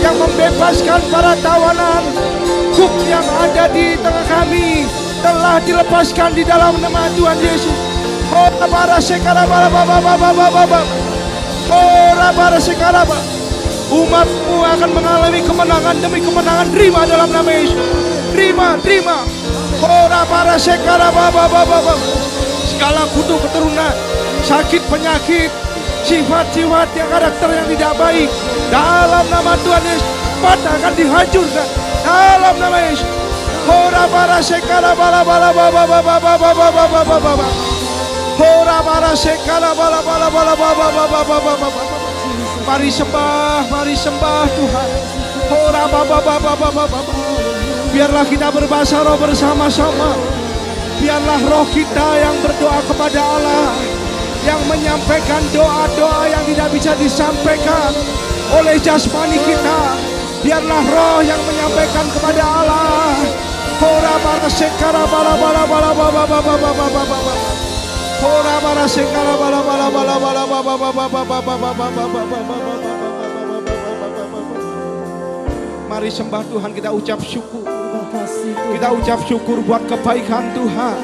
yang membebaskan para tawanan. Kuk yang ada di tengah kami telah dilepaskan di dalam nama Tuhan Yesus. Umat-Mu akan mengalami kemenangan demi kemenangan. Terima dalam nama Yesus. Terima. Segala kutuk keturunan, sakit penyakit, sifat-sifat yang karakter yang tidak baik, dalam nama Tuhan Yesus akan dihancurkan dalam nama Yesus. Mari sembah Tuhan. Biarlah kita berbahasa roh bersama-sama. Biarlah roh kita yang berdoa kepada Allah, yang menyampaikan doa-doa yang tidak bisa disampaikan oleh jasmani kita. Biarlah roh yang menyampaikan kepada Allah. Mari sembah Tuhan, kita ucap syukur. Kita ucap syukur buat kebaikan Tuhan.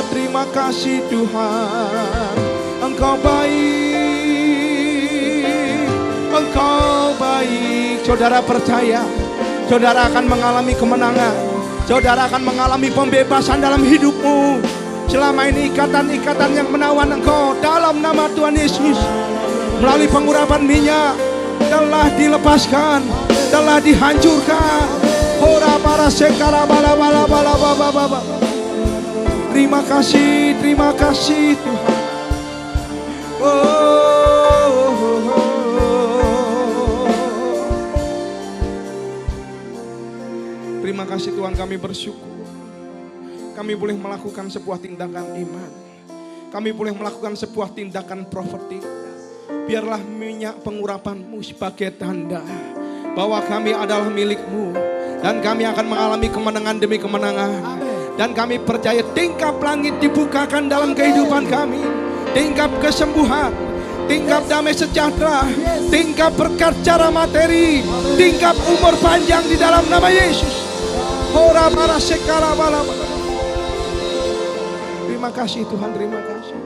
Terima kasih Tuhan, Engkau baik, Engkau baik. Saudara percaya, saudara akan mengalami kemenangan. Saudara akan mengalami pembebasan dalam hidupmu. Selama ini ikatan-ikatan yang menawan engkau dalam nama Tuhan Yesus, melalui pengurapan minyak telah dilepaskan, telah dihancurkan. Terima kasih Tuhan. Terima kasih Tuhan, kami bersyukur. Kami boleh melakukan sebuah tindakan iman. Kami boleh melakukan sebuah tindakan profetik. Biarlah minyak pengurapan-Mu sebagai tanda bahwa kami adalah milik-Mu. Dan kami akan mengalami kemenangan demi kemenangan. Dan kami percaya tingkap langit dibukakan dalam kehidupan kami. Tingkap kesembuhan, tingkap damai sejahtera, tingkap berkat cara materi, tingkap umur panjang di dalam nama Yesus. Ora para sekala bala. Terima kasih Tuhan, terima kasih.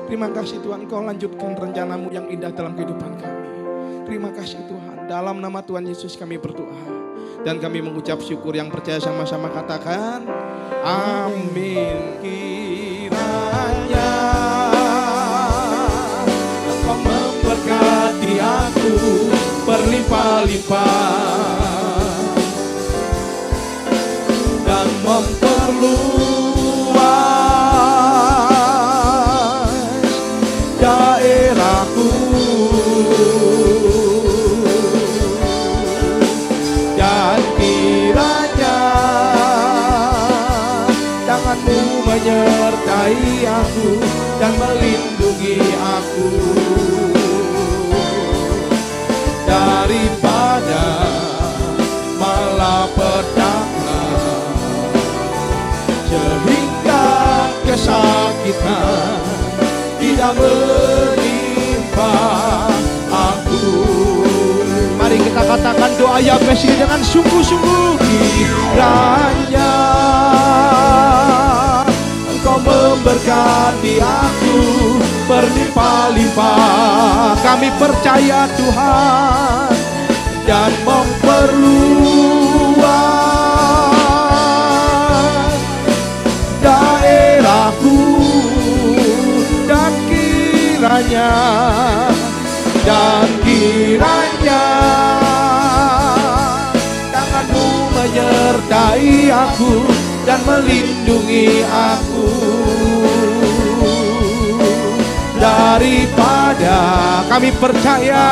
Terima kasih Tuhan, Kau lanjutkan rencanamu yang indah dalam kehidupan kami. Terima kasih Tuhan, dalam nama Tuhan Yesus kami berdoa. Dan kami mengucap syukur, yang percaya sama-sama katakan amin. Kiranya Engkau memberkati aku berlimpah-limpah dan memperluas daerahku. Dan kiranya tanganmu menyertai aku dan melindungi aku daripada malapetaka, sehingga kesakitan tidak menimpa aku. Mari kita katakan doa Yabes ini dengan sungguh-sungguh. Kiranya Engkau memberkati aku berlimpah-limpah. Kami percaya Tuhan, dan memperluas daerahku. Dan kiranya tanganmu menyertai aku dan melindungi aku daripada, kami percaya,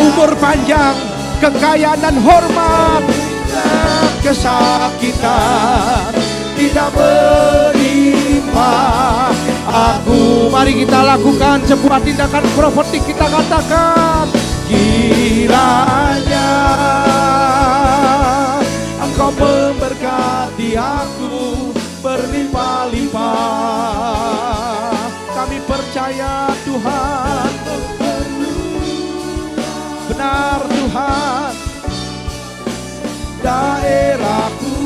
umur panjang, kekayaan dan hormat, kesakitan tidak menimpa aku. Mari kita lakukan sebuah tindakan profetik. Kita katakan, kiranya Engkau memberkati aku berlimpah-limpah. Kami percaya Tuhan, benar Tuhan, daerahku.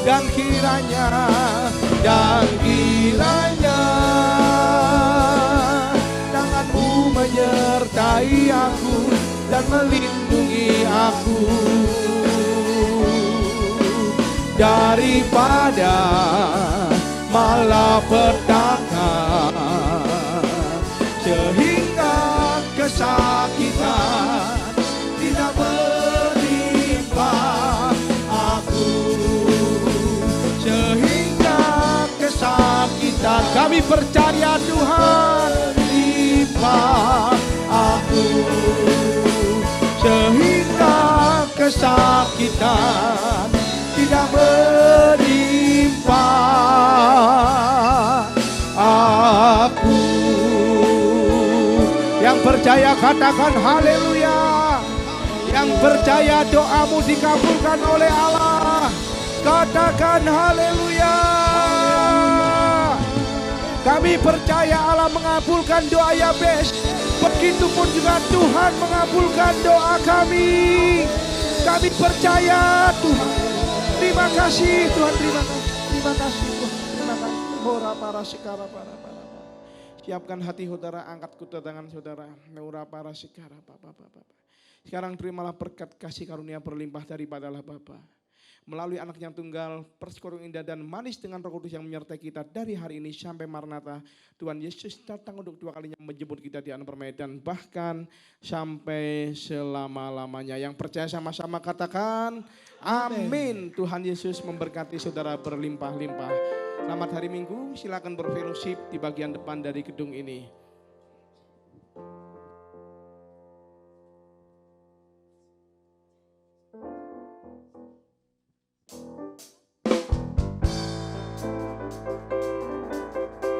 Dan kiranya tanganmu menyertai aku dan melindungi aku daripada malapetaka, sehingga kesakitan tidak menimpa aku, sehingga kesakitan, kami percaya Tuhan, limpah aku, sehingga kesakitan tidak menimpa aku. Yang percaya katakan haleluya. Yang percaya doamu dikabulkan oleh Allah, katakan haleluya. Kami percaya Allah mengabulkan doa Yabes. Begitupun juga Tuhan mengabulkan doa kami. Kami percaya Tuhan. Terima kasih Tuhan, terima kasih. Terima kasih Tuhan, terima kasih. Hora para sekara para. Siapkan hati saudara, angkat kuda tangan saudara. Neura para sekara Bapa. Sekarang terimalah berkat kasih karunia berlimpah daripada Allah Bapa. Melalui anak yang tunggal, persekutuan indah dan manis dengan Roh Kudus yang menyertai kita dari hari ini sampai Maranatha. Tuhan Yesus datang untuk dua kalinya menjemput kita di anak permainan, bahkan sampai selama-lamanya. Yang percaya sama-sama katakan amin. Tuhan Yesus memberkati saudara berlimpah-limpah. Selamat hari Minggu, silakan berfellowship di bagian depan dari gedung ini.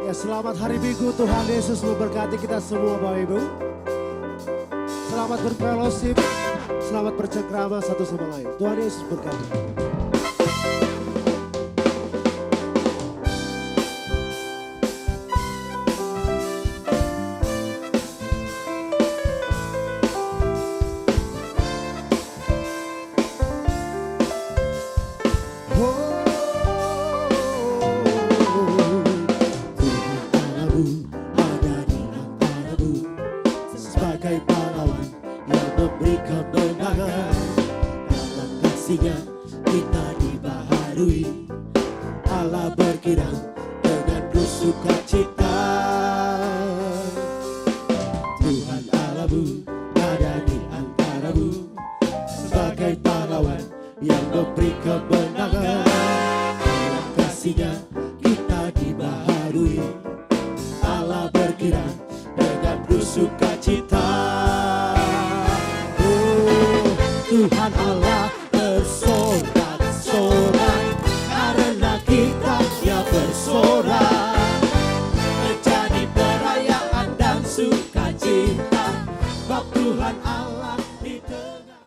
Ya, selamat hari Minggu, Tuhan Yesus memberkati kita semua Bapak Ibu. Selamat berfellowship Selamat bercengkrama satu sama lain. Tuhan Yesus berkati. Kita dibaharui, Allah berkirang dengan sukacita. Tuhan Allahmu ada di antaramu, sebagai pahlawan yang memberi kemenangan. Dalam kasih-Nya kita dibaharui, Allah berkirang dengan sukacita. Oh, Tuhan Allah bersorak-sorai karena kita Dia bersorak, menjadi perayaan dan sukacita. Sebab Tuhan Allah